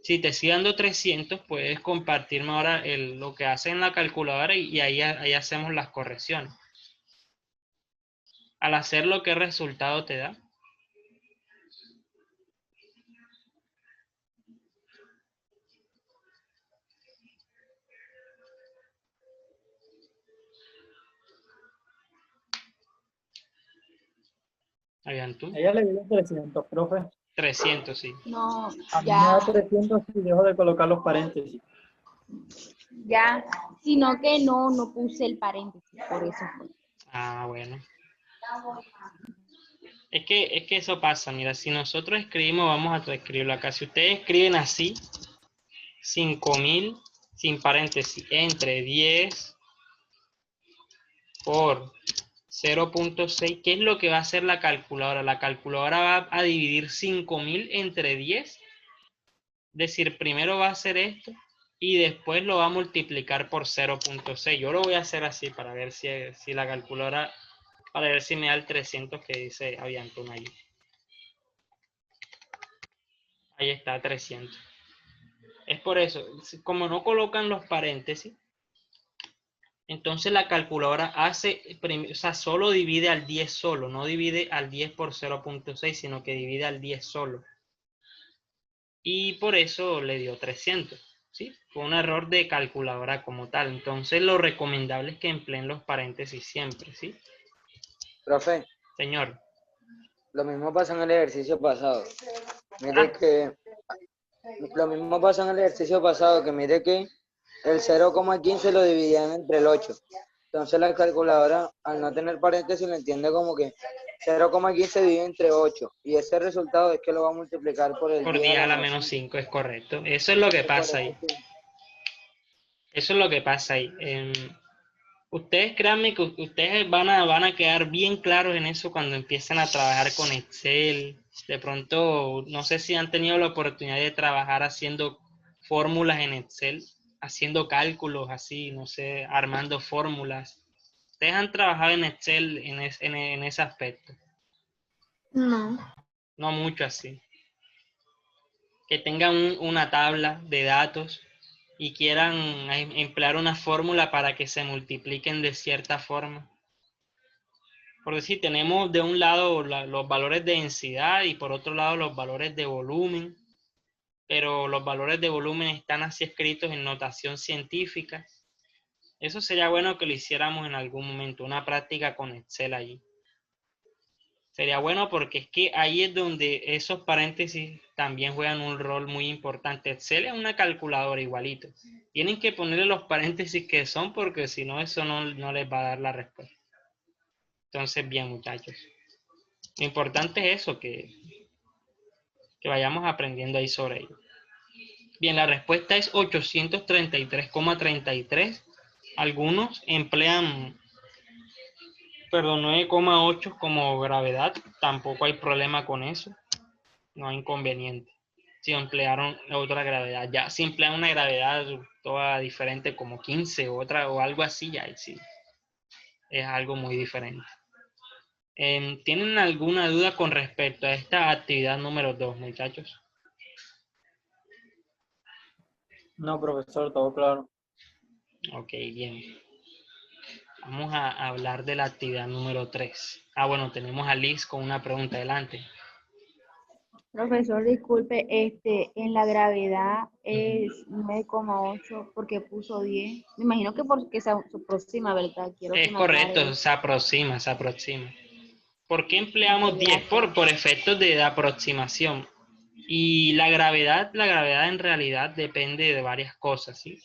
Si te sigue dando 300, puedes compartirme ahora lo que hace en la calculadora y ahí hacemos las correcciones. Al hacerlo, ¿qué resultado te da? ¿Habían tú? Ella le dio 300, profe. 300, sí. No, A mí me ya, da 300 si dejo de colocar los paréntesis. ya, sino que no puse el paréntesis, por eso fue. Ah, bueno. Es que eso pasa, mira, si nosotros escribimos, vamos a transcribirlo acá. Si ustedes escriben así, 5000, sin paréntesis, entre 10 por 0.6, ¿qué es lo que va a hacer la calculadora? La calculadora va a dividir 5000 entre 10, es decir, primero va a hacer esto y después lo va a multiplicar por 0.6. Yo lo voy a hacer así para ver si la calculadora, para ver si me da el 300 que dice Aviantún ahí. Ahí está, 300. Es por eso, como no colocan los paréntesis, entonces la calculadora hace, o sea, solo divide al 10 solo, no divide al 10 por 0.6, sino que divide al 10 solo. Y por eso le dio 300, ¿sí? Fue un error de calculadora como tal. Entonces lo recomendable es que empleen los paréntesis siempre, ¿sí? Profe, Señor. lo mismo pasa en el ejercicio pasado. Mire que lo mismo pasa en el ejercicio pasado, que mire que el 0,15 lo dividían entre el 8. Entonces la calculadora, al no tener paréntesis, lo entiende como que 0,15 divide entre 8. Y ese resultado es que lo va a multiplicar por el Por 10 a 10 a la la menos menos 5. 5 es correcto. Eso es lo que Entonces, por pasa eso ahí. sí. Eso es lo que pasa ahí. Ustedes créanme que ustedes van a quedar bien claros en eso cuando empiezan a trabajar con Excel. De pronto, no sé si han tenido la oportunidad de trabajar haciendo fórmulas en Excel, haciendo cálculos así, no sé, armando fórmulas. Ustedes han trabajado en Excel en ese aspecto. No. No mucho así. Que tengan una tabla de datos y quieran emplear una fórmula para que se multipliquen de cierta forma. Por decir, tenemos de un lado los valores de densidad y por otro lado los valores de volumen, pero los valores de volumen están así escritos en notación científica. Eso sería bueno que lo hiciéramos en algún momento, una práctica con Excel allí. Sería bueno porque es que ahí es donde esos paréntesis también juegan un rol muy importante. Excel es una calculadora igualito. Tienen que ponerle los paréntesis que son porque si no, eso no les va a dar la respuesta. Entonces, bien, muchachos. Lo importante es eso, que que vayamos aprendiendo ahí sobre ello. Bien, la respuesta es 833,33. Algunos emplean, perdón, 9,8 como gravedad. Tampoco hay problema con eso. No hay inconveniente. Si emplearon otra gravedad, ya si emplean una gravedad toda diferente como 15 o otra o algo así, ya ahí sí es algo muy diferente. ¿Tienen alguna duda con respecto a esta actividad número 2, muchachos? No, profesor, todo claro. Ok, bien. Vamos a hablar de la actividad número 3. Ah, bueno, tenemos a Liz con una pregunta. Adelante. Profesor, disculpe, en la gravedad es 9,8 porque puso 10. Me imagino que porque se aproxima, ¿verdad? Quiero que Es me aclare correcto, eso. se aproxima, se aproxima. ¿Por qué empleamos 10? Gracias. Por efectos de aproximación. Y la gravedad en realidad depende de varias cosas, ¿sí?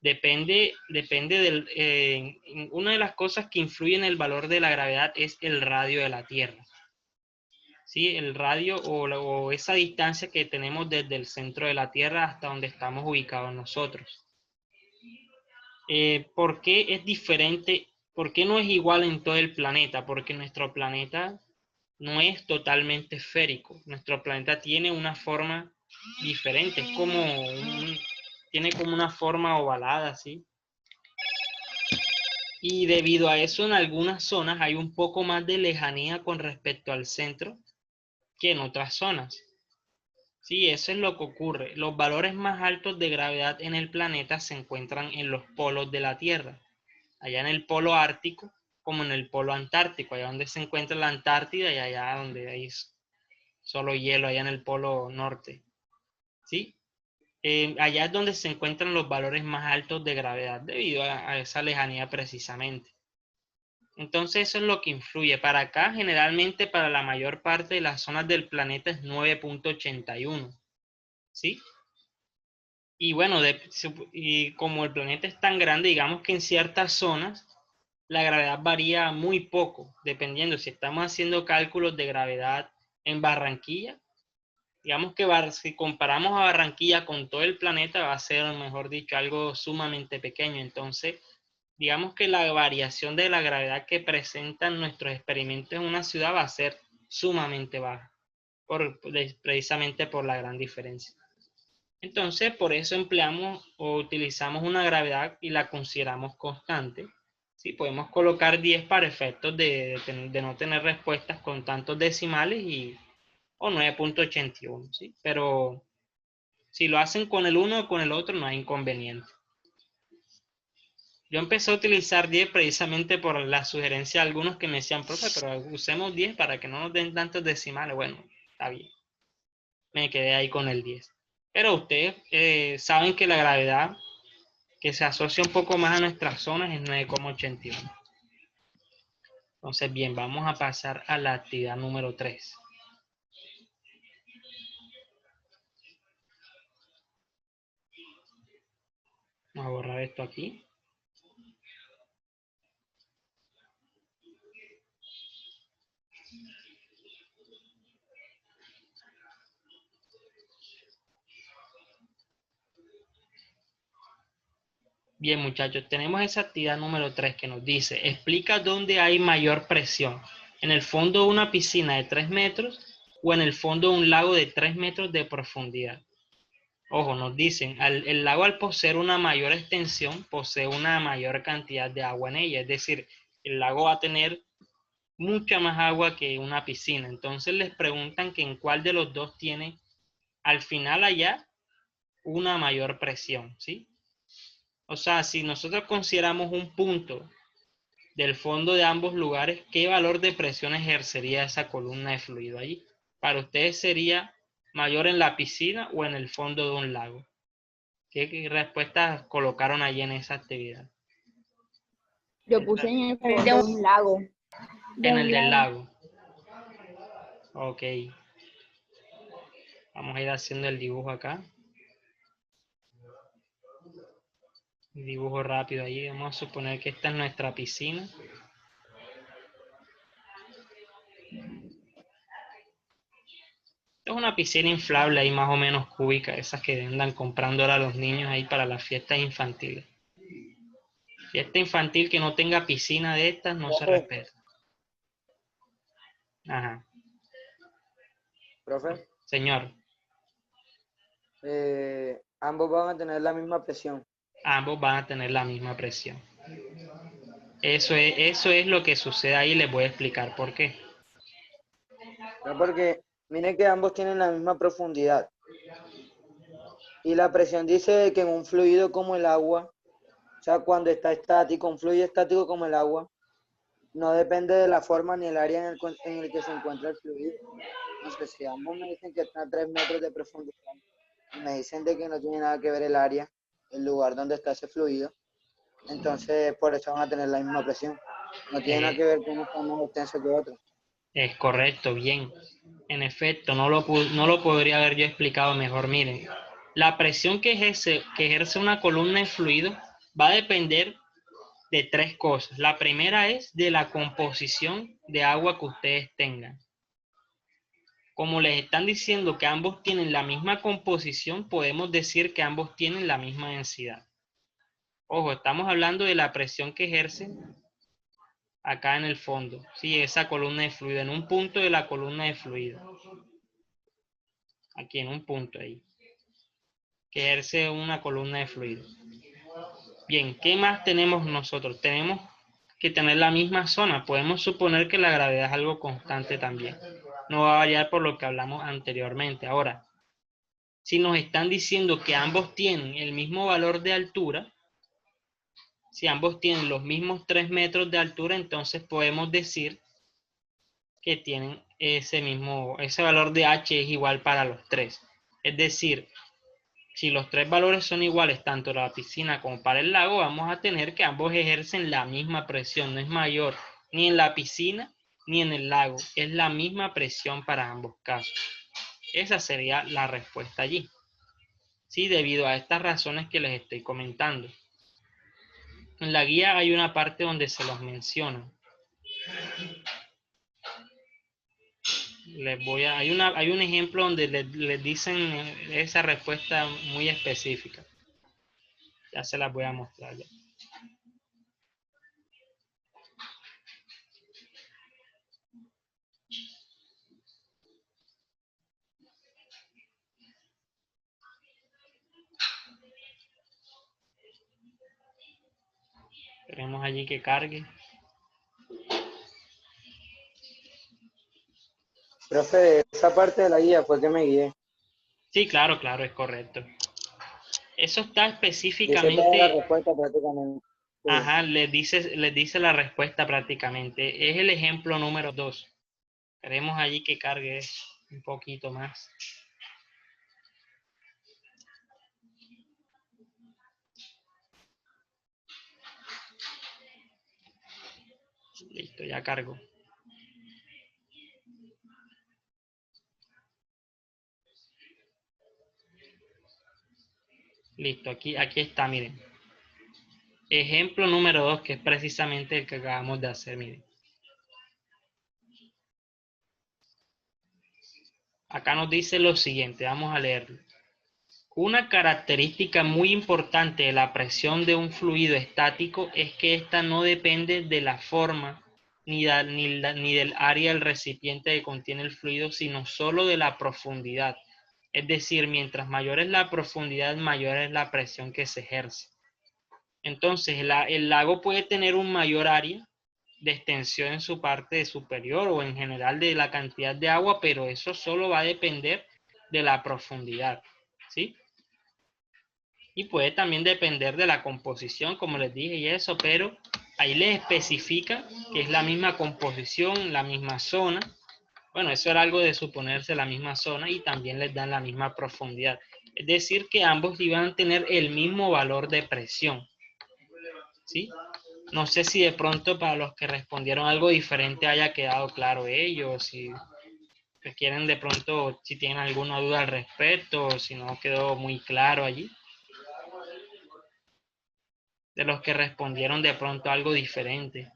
Depende del... una de las cosas que influyen en el valor de la gravedad es el radio de la Tierra. ¿Sí? El radio o esa distancia que tenemos desde el centro de la Tierra hasta donde estamos ubicados nosotros. ¿Por qué es diferente? ¿Por qué no es igual en todo el planeta? Porque nuestro planeta no es totalmente esférico. Nuestro planeta tiene una forma diferente. Es como tiene como una forma ovalada, ¿sí? Y debido a eso, en algunas zonas hay un poco más de lejanía con respecto al centro que en otras zonas. Sí, eso es lo que ocurre. Los valores más altos de gravedad en el planeta se encuentran en los polos de la Tierra. Allá en el polo ártico, como en el polo antártico, allá donde se encuentra la Antártida y allá donde hay solo hielo, allá en el polo norte. ¿Sí? Allá es donde se encuentran los valores más altos de gravedad debido a esa lejanía precisamente. Entonces eso es lo que influye. Para acá, generalmente para la mayor parte de las zonas del planeta es 9,81. ¿Sí? Y bueno, y como el planeta es tan grande, digamos que en ciertas zonas la gravedad varía muy poco, dependiendo si estamos haciendo cálculos de gravedad en Barranquilla. Digamos que si comparamos a Barranquilla con todo el planeta, va a ser, mejor dicho, algo sumamente pequeño. Entonces, digamos que la variación de la gravedad que presentan nuestros experimentos en una ciudad va a ser sumamente baja, precisamente por la gran diferencia. Entonces, por eso empleamos o utilizamos una gravedad y la consideramos constante. ¿Sí? Podemos colocar 10 para efectos de no tener respuestas con tantos decimales o 9,81. ¿Sí? Pero si lo hacen con el uno o con el otro, no hay inconveniente. Yo empecé a utilizar 10 precisamente por la sugerencia de algunos que me decían, profe, pero usemos 10 para que no nos den tantos decimales. Bueno, está bien. Me quedé ahí con el 10. Pero ustedes saben que la gravedad que se asocia un poco más a nuestras zonas es 9,81. Entonces, bien, vamos a pasar a la actividad número 3. Vamos a borrar esto aquí. Bien, muchachos, tenemos esa actividad número 3 que nos dice, explica dónde hay mayor presión, en el fondo de una piscina de 3 metros o en el fondo de un lago de 3 metros de profundidad. Ojo, nos dicen, el lago al poseer una mayor extensión, posee una mayor cantidad de agua en ella, es decir, el lago va a tener mucha más agua que una piscina. Entonces les preguntan que en cuál de los dos tiene al final allá una mayor presión, ¿sí? O sea, si nosotros consideramos un punto del fondo de ambos lugares, ¿qué valor de presión ejercería esa columna de fluido allí? Para ustedes sería mayor en la piscina o en el fondo de un lago. ¿Qué respuestas colocaron allí en esa actividad? Yo puse en el fondo de un lago. En el del lago. Ok. Vamos a ir haciendo el dibujo acá. Dibujo rápido allí. Vamos a suponer que esta es nuestra piscina. Es una piscina inflable ahí más o menos cúbica, esas que andan comprando ahora los niños ahí para las fiestas infantiles. Fiesta infantil que no tenga piscina de estas no se Profe, respeta. Ajá. profe, Señor, ambos van a tener la misma presión. ambos van a tener la misma presión. Eso es lo que sucede ahí, les voy a explicar por qué. ¿No? Porque miren que ambos tienen la misma profundidad. Y la presión dice que en un fluido como el agua, o sea, cuando está estático, un fluido estático como el agua, no depende de la forma ni el área en el que se encuentra el fluido. No sé, si ambos me dicen que están a 3 metros de profundidad y me dicen de que no tiene nada que ver el área, el lugar donde está ese fluido, entonces por eso van a tener la misma presión. No tiene nada que ver con uno está más extenso que otro. Es correcto, bien. En efecto, no lo podría haber yo explicado mejor. Miren, la presión que ejerce una columna de fluido va a depender de tres cosas. La primera es de la composición de agua que ustedes tengan. Como les están diciendo que ambos tienen la misma composición, podemos decir que ambos tienen la misma densidad. Ojo, estamos hablando de la presión que ejerce acá en el fondo. Sí, esa columna de fluido, en un punto de la columna de fluido. Aquí en un punto ahí. Que ejerce una columna de fluido. Bien, ¿qué más tenemos nosotros? Tenemos que tener la misma zona. Podemos suponer que la gravedad es algo constante también. No va a variar por lo que hablamos anteriormente. Ahora, si nos están diciendo que ambos tienen el mismo valor de altura, si ambos tienen los mismos 3 metros de altura, entonces podemos decir que tienen ese valor de H es igual para los tres. Es decir, si los tres valores son iguales tanto para la piscina como para el lago, vamos a tener que ambos ejercen la misma presión. No es mayor ni en la piscina ni en el lago. Es la misma presión para ambos casos. Esa sería la respuesta allí. Sí, debido a estas razones que les estoy comentando. En la guía hay una parte donde se los menciona. Hay un ejemplo donde les dicen esa respuesta muy específica. Ya se las voy a mostrar ya. Tenemos allí que cargue. Profe, esa parte de la guía fue que me guié. Sí, claro, claro, es correcto. Eso está Dice toda la específicamente, respuesta prácticamente. Sí. ajá, les dice la respuesta prácticamente. Es el ejemplo número 2. Queremos allí que cargue un poquito más. Listo, ya cargo. Listo, aquí está, miren. Ejemplo número 2, que es precisamente el que acabamos de hacer, miren. Acá nos dice lo siguiente, vamos a leerlo. Una característica muy importante de la presión de un fluido estático es que ésta no depende de la forma ni del área del recipiente que contiene el fluido, sino solo de la profundidad. Es decir, mientras mayor es la profundidad, mayor es la presión que se ejerce. Entonces, el lago puede tener un mayor área de extensión en su parte superior o en general de la cantidad de agua, pero eso solo va a depender de la profundidad, ¿sí? Y puede también depender de la composición, como les dije y eso, pero ahí les especifica que es la misma composición, la misma zona. Bueno, eso era algo de suponerse la misma zona y también les dan la misma profundidad. Es decir, que ambos iban a tener el mismo valor de presión, ¿sí? No sé si de pronto para los que respondieron algo diferente haya quedado claro ellos, si quieren de pronto, si tienen alguna duda al respecto, o si no quedó muy claro allí. De los que respondieron de pronto algo diferente.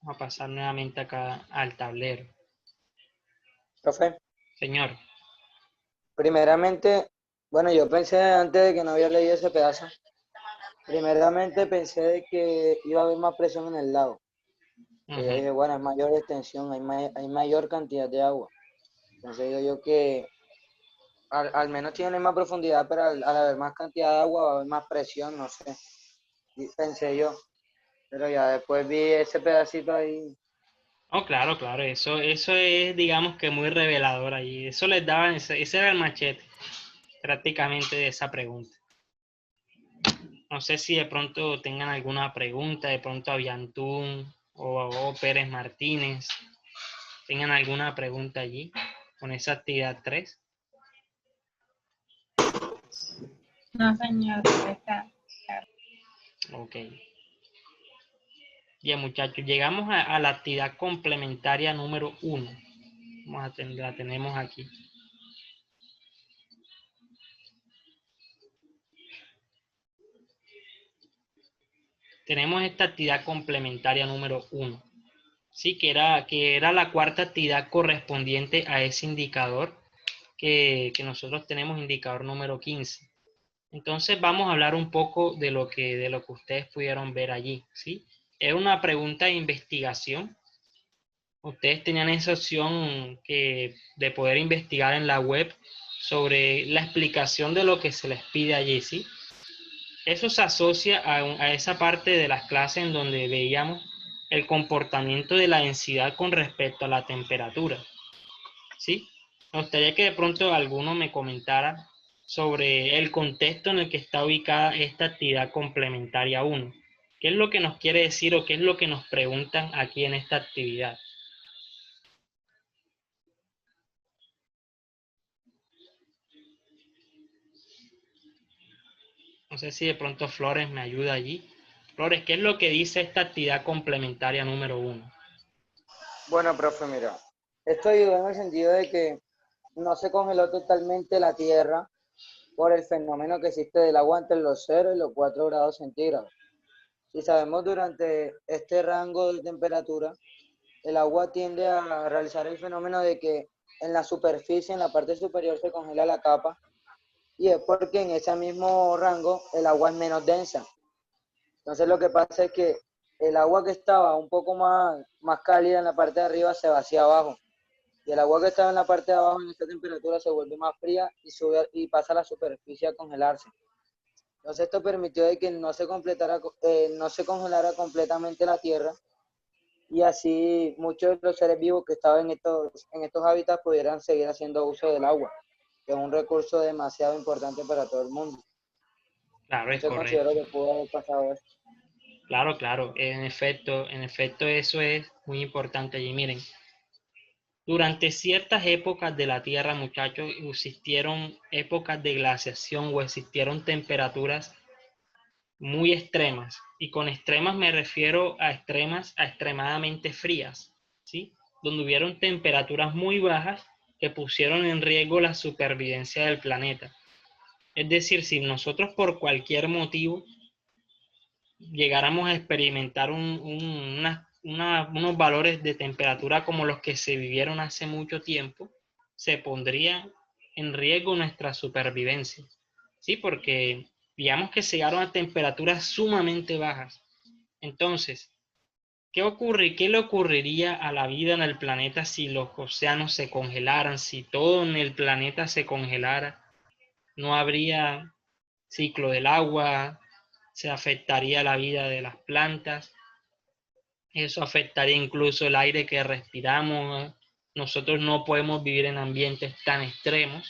Vamos a pasar nuevamente acá al tablero. Profe, Señor. primeramente, bueno, yo pensé antes de que no había leído ese pedazo, primeramente pensé de que iba a haber más presión en el lago. Que yo Ujú. dije, bueno, es mayor extensión, hay mayor cantidad de agua. Entonces digo yo que al menos tiene más profundidad, pero al haber más cantidad de agua va a haber más presión, no sé. Y pensé yo. Pero ya después vi ese pedacito ahí. Oh, claro, claro, eso es, digamos que muy revelador ahí. Eso les daban, ese era el machete prácticamente de esa pregunta. No sé si de pronto tengan alguna pregunta, de pronto a Biantún o Pérez Martínez, tengan alguna pregunta allí con esa actividad 3. No, señor, está claro. Ok. Bien, muchachos, llegamos a la actividad complementaria número 1. La tenemos aquí. Tenemos esta actividad complementaria número 1. Sí, que era la cuarta actividad correspondiente a ese indicador que nosotros tenemos, indicador número 15. Entonces vamos a hablar un poco de lo que ustedes pudieron ver allí, ¿sí? Era una pregunta de investigación. Ustedes tenían esa opción de poder investigar en la web sobre la explicación de lo que se les pide allí, ¿sí? Eso se asocia a esa parte de las clases en donde veíamos el comportamiento de la densidad con respecto a la temperatura, ¿sí? Me gustaría que de pronto alguno me comentara sobre el contexto en el que está ubicada esta actividad complementaria 1. ¿Qué es lo que nos quiere decir o qué es lo que nos preguntan aquí en esta actividad? No sé si de pronto Flores me ayuda allí. Flores, ¿qué es lo que dice esta actividad complementaria número 1? Bueno, profe, mira, esto ayudó en el sentido de que no se congeló totalmente la Tierra por el fenómeno que existe del agua entre los 0 y los 4 grados centígrados. Si sabemos durante este rango de temperatura, el agua tiende a realizar el fenómeno de que en la superficie, en la parte superior, se congela la capa, y es porque en ese mismo rango el agua es menos densa. Entonces lo que pasa es que el agua que estaba un poco más cálida en la parte de arriba se vacía abajo. Y el agua que estaba en la parte de abajo en esta temperatura se vuelve más fría y sube y pasa a la superficie a congelarse. Entonces esto permitió de que no se congelara completamente la Tierra, y así muchos de los seres vivos que estaban en estos hábitats pudieran seguir haciendo uso del agua, que es un recurso demasiado importante para todo el mundo. Claro, es Entonces considero correcto. que pudo haber pasado esto. Claro, claro. En efecto, eso es muy importante allí. Miren, durante ciertas épocas de la Tierra, muchachos, existieron épocas de glaciación o existieron temperaturas muy extremas. Y con extremas me refiero a extremas a extremadamente frías, ¿sí? Donde hubieron temperaturas muy bajas que pusieron en riesgo la supervivencia del planeta. Es decir, si nosotros por cualquier motivo llegáramos a experimentar unos valores de temperatura como los que se vivieron hace mucho tiempo, se pondría en riesgo nuestra supervivencia. Sí, porque digamos que se llegaron a temperaturas sumamente bajas. Entonces, ¿qué ocurre? ¿Qué le ocurriría a la vida en el planeta si los océanos se congelaran, si todo en el planeta se congelara? No habría ciclo del agua, se afectaría la vida de las plantas, eso afectaría incluso el aire que respiramos. Nosotros no podemos vivir en ambientes tan extremos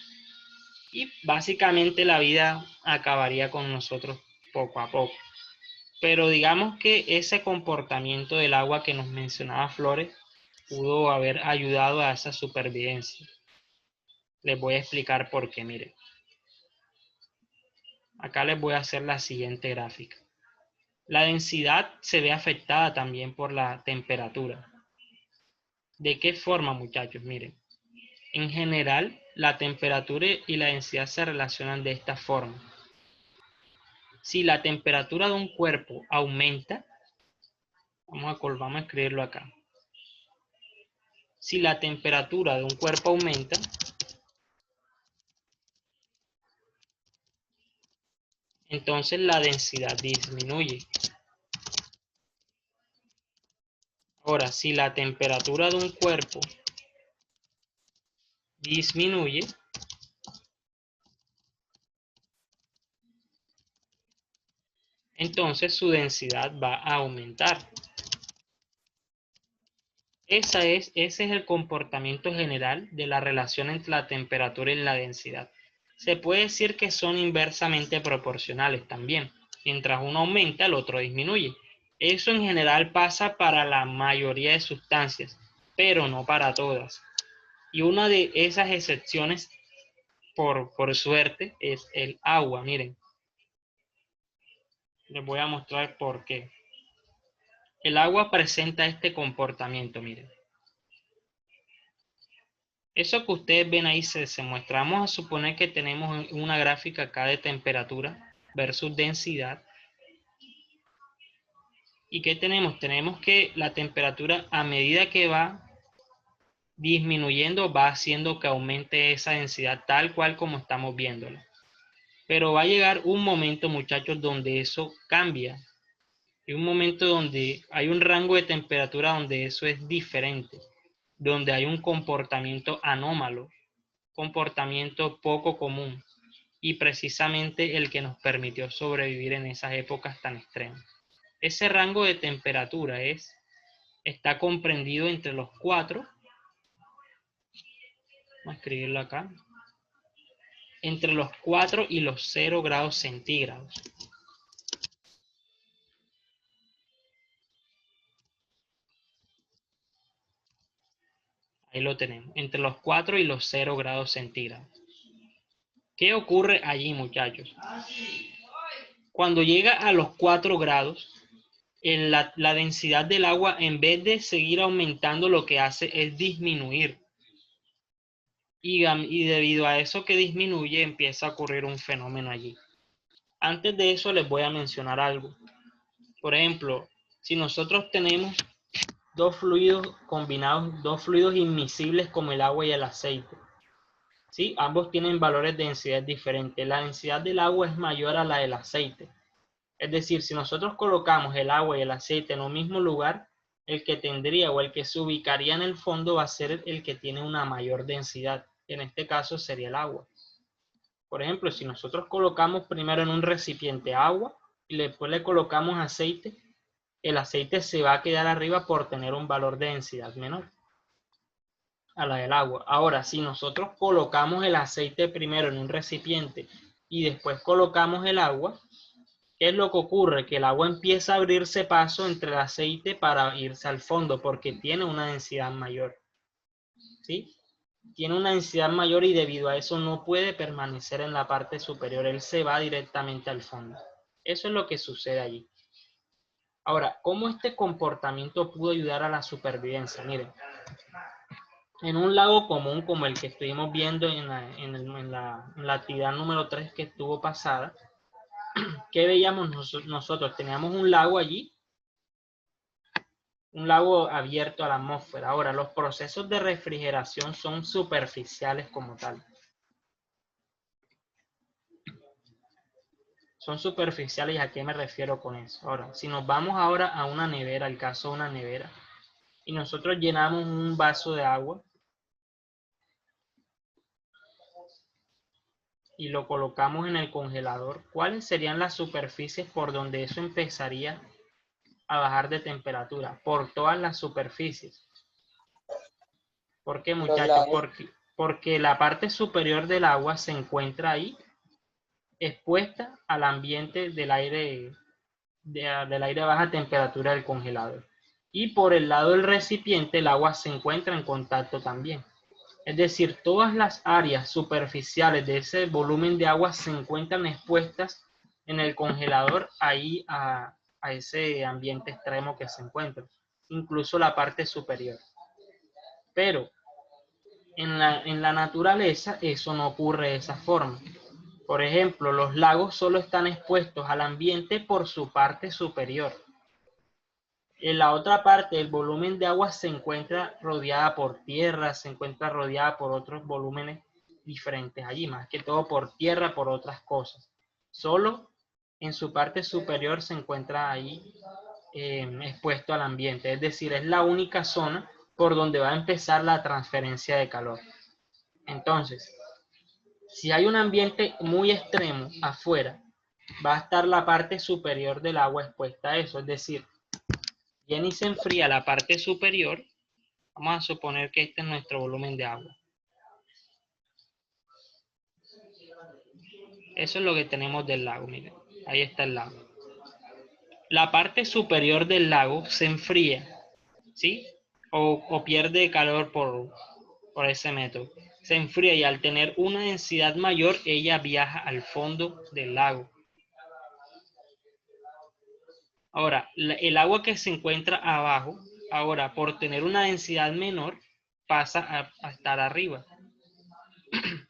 y básicamente la vida acabaría con nosotros poco a poco. Pero digamos que ese comportamiento del agua que nos mencionaba Flores pudo haber ayudado a esa supervivencia. Les voy a explicar por qué, miren. Acá les voy a hacer la siguiente gráfica. La densidad se ve afectada también por la temperatura. ¿De qué forma, muchachos? Miren, en general, la temperatura y la densidad se relacionan de esta forma. Si la temperatura de un cuerpo aumenta, Vamos a escribirlo acá. Si la temperatura de un cuerpo aumenta, entonces la densidad disminuye. Ahora, si la temperatura de un cuerpo disminuye, entonces su densidad va a aumentar. Ese es el comportamiento general de la relación entre la temperatura y la densidad. Se puede decir que son inversamente proporcionales también. Mientras uno aumenta, el otro disminuye. Eso en general pasa para la mayoría de sustancias, pero no para todas. Y una de esas excepciones, por suerte, es el agua. Miren, les voy a mostrar por qué. El agua presenta este comportamiento, miren. Eso que ustedes ven ahí se muestra. Vamos a suponer que tenemos una gráfica acá de temperatura versus densidad. ¿Y qué tenemos? Tenemos que la temperatura, a medida que va disminuyendo, va haciendo que aumente esa densidad tal cual como estamos viéndola. Pero va a llegar un momento, muchachos, donde eso cambia. Hay un momento donde hay un rango de temperatura donde eso es diferente, donde hay un comportamiento anómalo, comportamiento poco común y precisamente el que nos permitió sobrevivir en esas épocas tan extremas. Ese rango de temperatura está comprendido entre los 4, vamos a escribirlo acá, entre los 4 y los 0 grados centígrados. Ahí lo tenemos, entre los 4 y los 0 grados centígrados. ¿Qué ocurre allí, muchachos? Cuando llega a los 4 grados, la densidad del agua, en vez de seguir aumentando, lo que hace es disminuir. Y debido a eso que disminuye, empieza a ocurrir un fenómeno allí. Antes de eso les voy a mencionar algo. Por ejemplo, si nosotros tenemos dos fluidos combinados, dos fluidos inmiscibles como el agua y el aceite, ¿sí? Ambos tienen valores de densidad diferentes. La densidad del agua es mayor a la del aceite. Es decir, si nosotros colocamos el agua y el aceite en un mismo lugar, el que tendría o el que se ubicaría en el fondo va a ser el que tiene una mayor densidad. En este caso sería el agua. Por ejemplo, si nosotros colocamos primero en un recipiente agua y después le colocamos aceite, el aceite se va a quedar arriba por tener un valor de densidad menor a la del agua. Ahora, si nosotros colocamos el aceite primero en un recipiente y después colocamos el agua, ¿qué es lo que ocurre? Que el agua empieza a abrirse paso entre el aceite para irse al fondo porque tiene una densidad mayor. ¿Sí? Tiene una densidad mayor y debido a eso no puede permanecer en la parte superior. Él se va directamente al fondo. Eso es lo que sucede allí. Ahora, ¿cómo este comportamiento pudo ayudar a la supervivencia? Miren, en un lago común como el que estuvimos viendo en la actividad número 3 que estuvo pasada, ¿qué veíamos nosotros? Teníamos un lago allí, un lago abierto a la atmósfera. Ahora, los procesos de refrigeración son superficiales como tal. Son superficiales, ¿y a qué me refiero con eso? Ahora, si nos vamos ahora a una nevera, el caso de una nevera, y nosotros llenamos un vaso de agua y lo colocamos en el congelador, ¿cuáles serían las superficies por donde eso empezaría a bajar de temperatura? Por todas las superficies. ¿Por qué, muchachos? Porque la parte superior del agua se encuentra ahí expuesta al ambiente del aire a baja temperatura del congelador. Y por el lado del recipiente el agua se encuentra en contacto también. Es decir, todas las áreas superficiales de ese volumen de agua se encuentran expuestas en el congelador ahí a ese ambiente extremo que se encuentra, incluso la parte superior. Pero en la naturaleza eso no ocurre de esa forma. Por ejemplo, los lagos solo están expuestos al ambiente por su parte superior. En la otra parte, el volumen de agua se encuentra rodeada por tierra, se encuentra rodeada por otros volúmenes diferentes allí, más que todo por tierra, por otras cosas. Solo en su parte superior se encuentra ahí expuesto al ambiente, es decir, es la única zona por donde va a empezar la transferencia de calor. Entonces, si hay un ambiente muy extremo afuera, va a estar la parte superior del agua expuesta a eso, es decir, viene y se enfría la parte superior. Vamos a suponer que este es nuestro volumen de agua. Eso es lo que tenemos del lago, miren. Ahí está el lago. La parte superior del lago se enfría, ¿sí? O pierde calor por ese método. Se enfría y al tener una densidad mayor, ella viaja al fondo del lago. Ahora, el agua que se encuentra abajo, ahora por tener una densidad menor, pasa a estar arriba.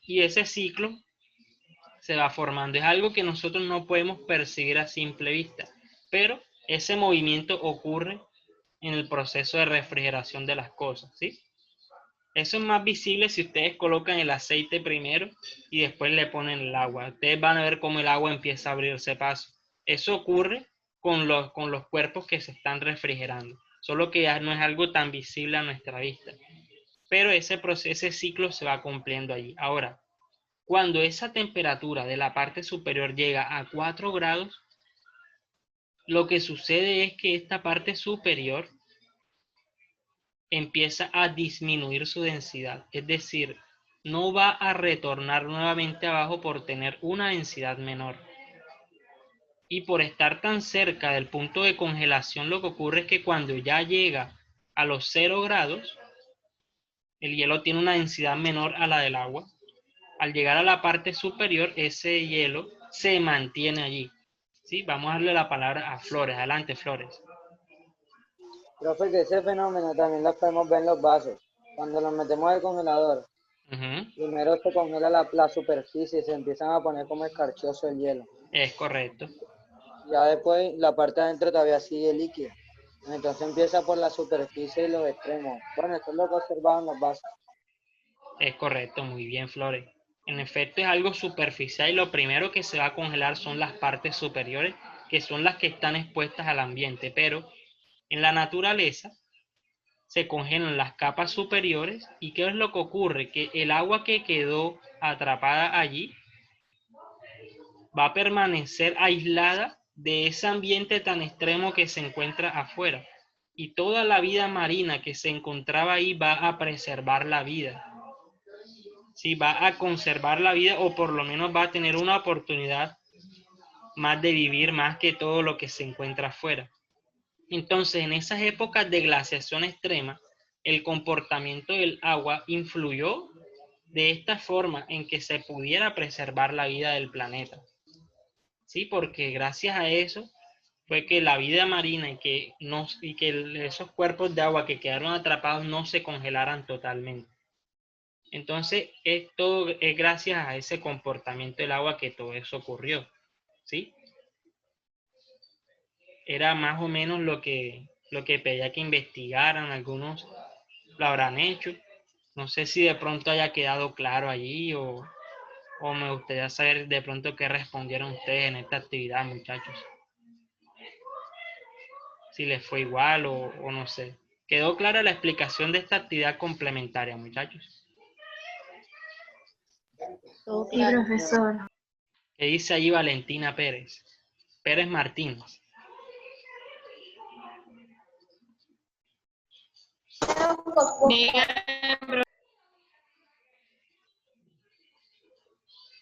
Y ese ciclo se va formando. Es algo que nosotros no podemos percibir a simple vista, pero ese movimiento ocurre en el proceso de refrigeración de las cosas, ¿sí? Eso es más visible si ustedes colocan el aceite primero y después le ponen el agua. Ustedes van a ver cómo el agua empieza a abrirse paso. Eso ocurre con los cuerpos que se están refrigerando, solo que ya no es algo tan visible a nuestra vista. Pero ese ciclo se va cumpliendo allí. Ahora, cuando esa temperatura de la parte superior llega a 4 grados, lo que sucede es que esta parte superior empieza a disminuir su densidad, es decir, no va a retornar nuevamente abajo por tener una densidad menor. Y por estar tan cerca del punto de congelación, lo que ocurre es que cuando ya llega a los 0 grados, el hielo tiene una densidad menor a la del agua. Al llegar a la parte superior, ese hielo se mantiene allí. ¿Sí? Vamos a darle la palabra a Flores. Adelante, Flores. Profe, que ese fenómeno también lo podemos ver en los vasos. Cuando los metemos al congelador, primero se congela la superficie y se empiezan a poner como escarchoso el hielo. Es correcto. Ya después la parte de adentro todavía sigue líquida. Entonces empieza por la superficie y los extremos. Bueno, esto es lo que observamos en los vasos. Es correcto, muy bien, Flores. En efecto, es algo superficial y lo primero que se va a congelar son las partes superiores, que son las que están expuestas al ambiente, pero en la naturaleza se congelan las capas superiores. ¿Y qué es lo que ocurre? Que el agua que quedó atrapada allí va a permanecer aislada de ese ambiente tan extremo que se encuentra afuera. Y toda la vida marina que se encontraba ahí va a preservar la vida. Sí, va a conservar la vida, o por lo menos va a tener una oportunidad más de vivir más que todo lo que se encuentra afuera. Entonces, en esas épocas de glaciación extrema, el comportamiento del agua influyó de esta forma en que se pudiera preservar la vida del planeta. Sí, porque gracias a eso fue que la vida marina y que esos cuerpos de agua que quedaron atrapados no se congelaran totalmente. Entonces, esto es gracias a ese comportamiento del agua que todo eso ocurrió, ¿sí? Era más o menos lo que pedía que investigaran, algunos lo habrán hecho. No sé si de pronto haya quedado claro allí o me gustaría saber de pronto qué respondieron ustedes en esta actividad, muchachos. Si les fue igual o no sé. ¿Quedó clara la explicación de esta actividad complementaria, muchachos? Sí, profesor. ¿Qué dice allí Valentina Pérez? Pérez Martínez.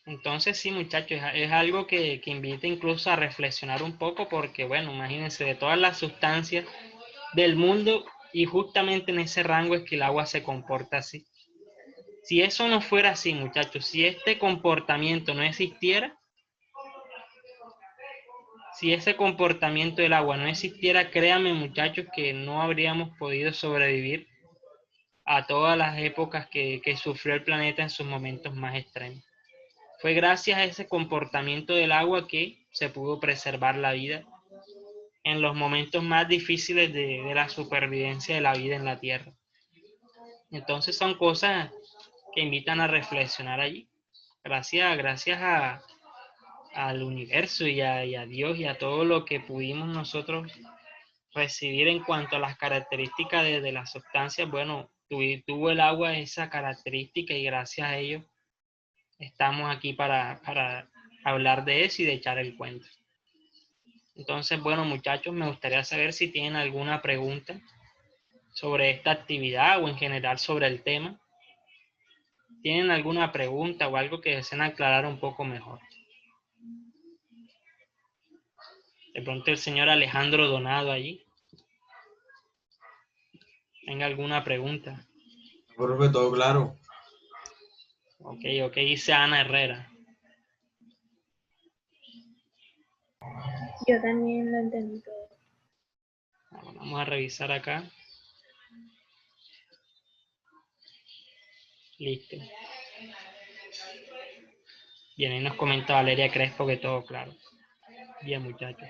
Entonces sí, muchachos, es algo que invita incluso a reflexionar un poco porque, bueno, imagínense, de todas las sustancias del mundo y justamente en ese rango es que el agua se comporta así. Si eso no fuera así, muchachos, si este comportamiento no existiera, si ese comportamiento del agua no existiera, créanme, muchachos, que no habríamos podido sobrevivir a todas las épocas que sufrió el planeta en sus momentos más extremos. Fue gracias a ese comportamiento del agua que se pudo preservar la vida en los momentos más difíciles de la supervivencia de la vida en la Tierra. Entonces son cosas que invitan a reflexionar allí. Gracias al universo y a Dios y a todo lo que pudimos nosotros recibir en cuanto a las características de las sustancias. Bueno, tuvo el agua esa característica y gracias a ello estamos aquí para hablar de eso y de echar el cuento. Entonces, bueno, muchachos, me gustaría saber si tienen alguna pregunta sobre esta actividad o en general sobre el tema. ¿Tienen alguna pregunta o algo que deseen aclarar un poco mejor? De pronto el señor Alejandro Donado allí. ¿Tenga alguna pregunta? Profe, todo claro. Ok, dice Ana Herrera. Yo también lo entendí todo. Vamos a revisar acá. Listo. Bien, ahí nos comenta Valeria Crespo que todo claro. Bien, muchachos.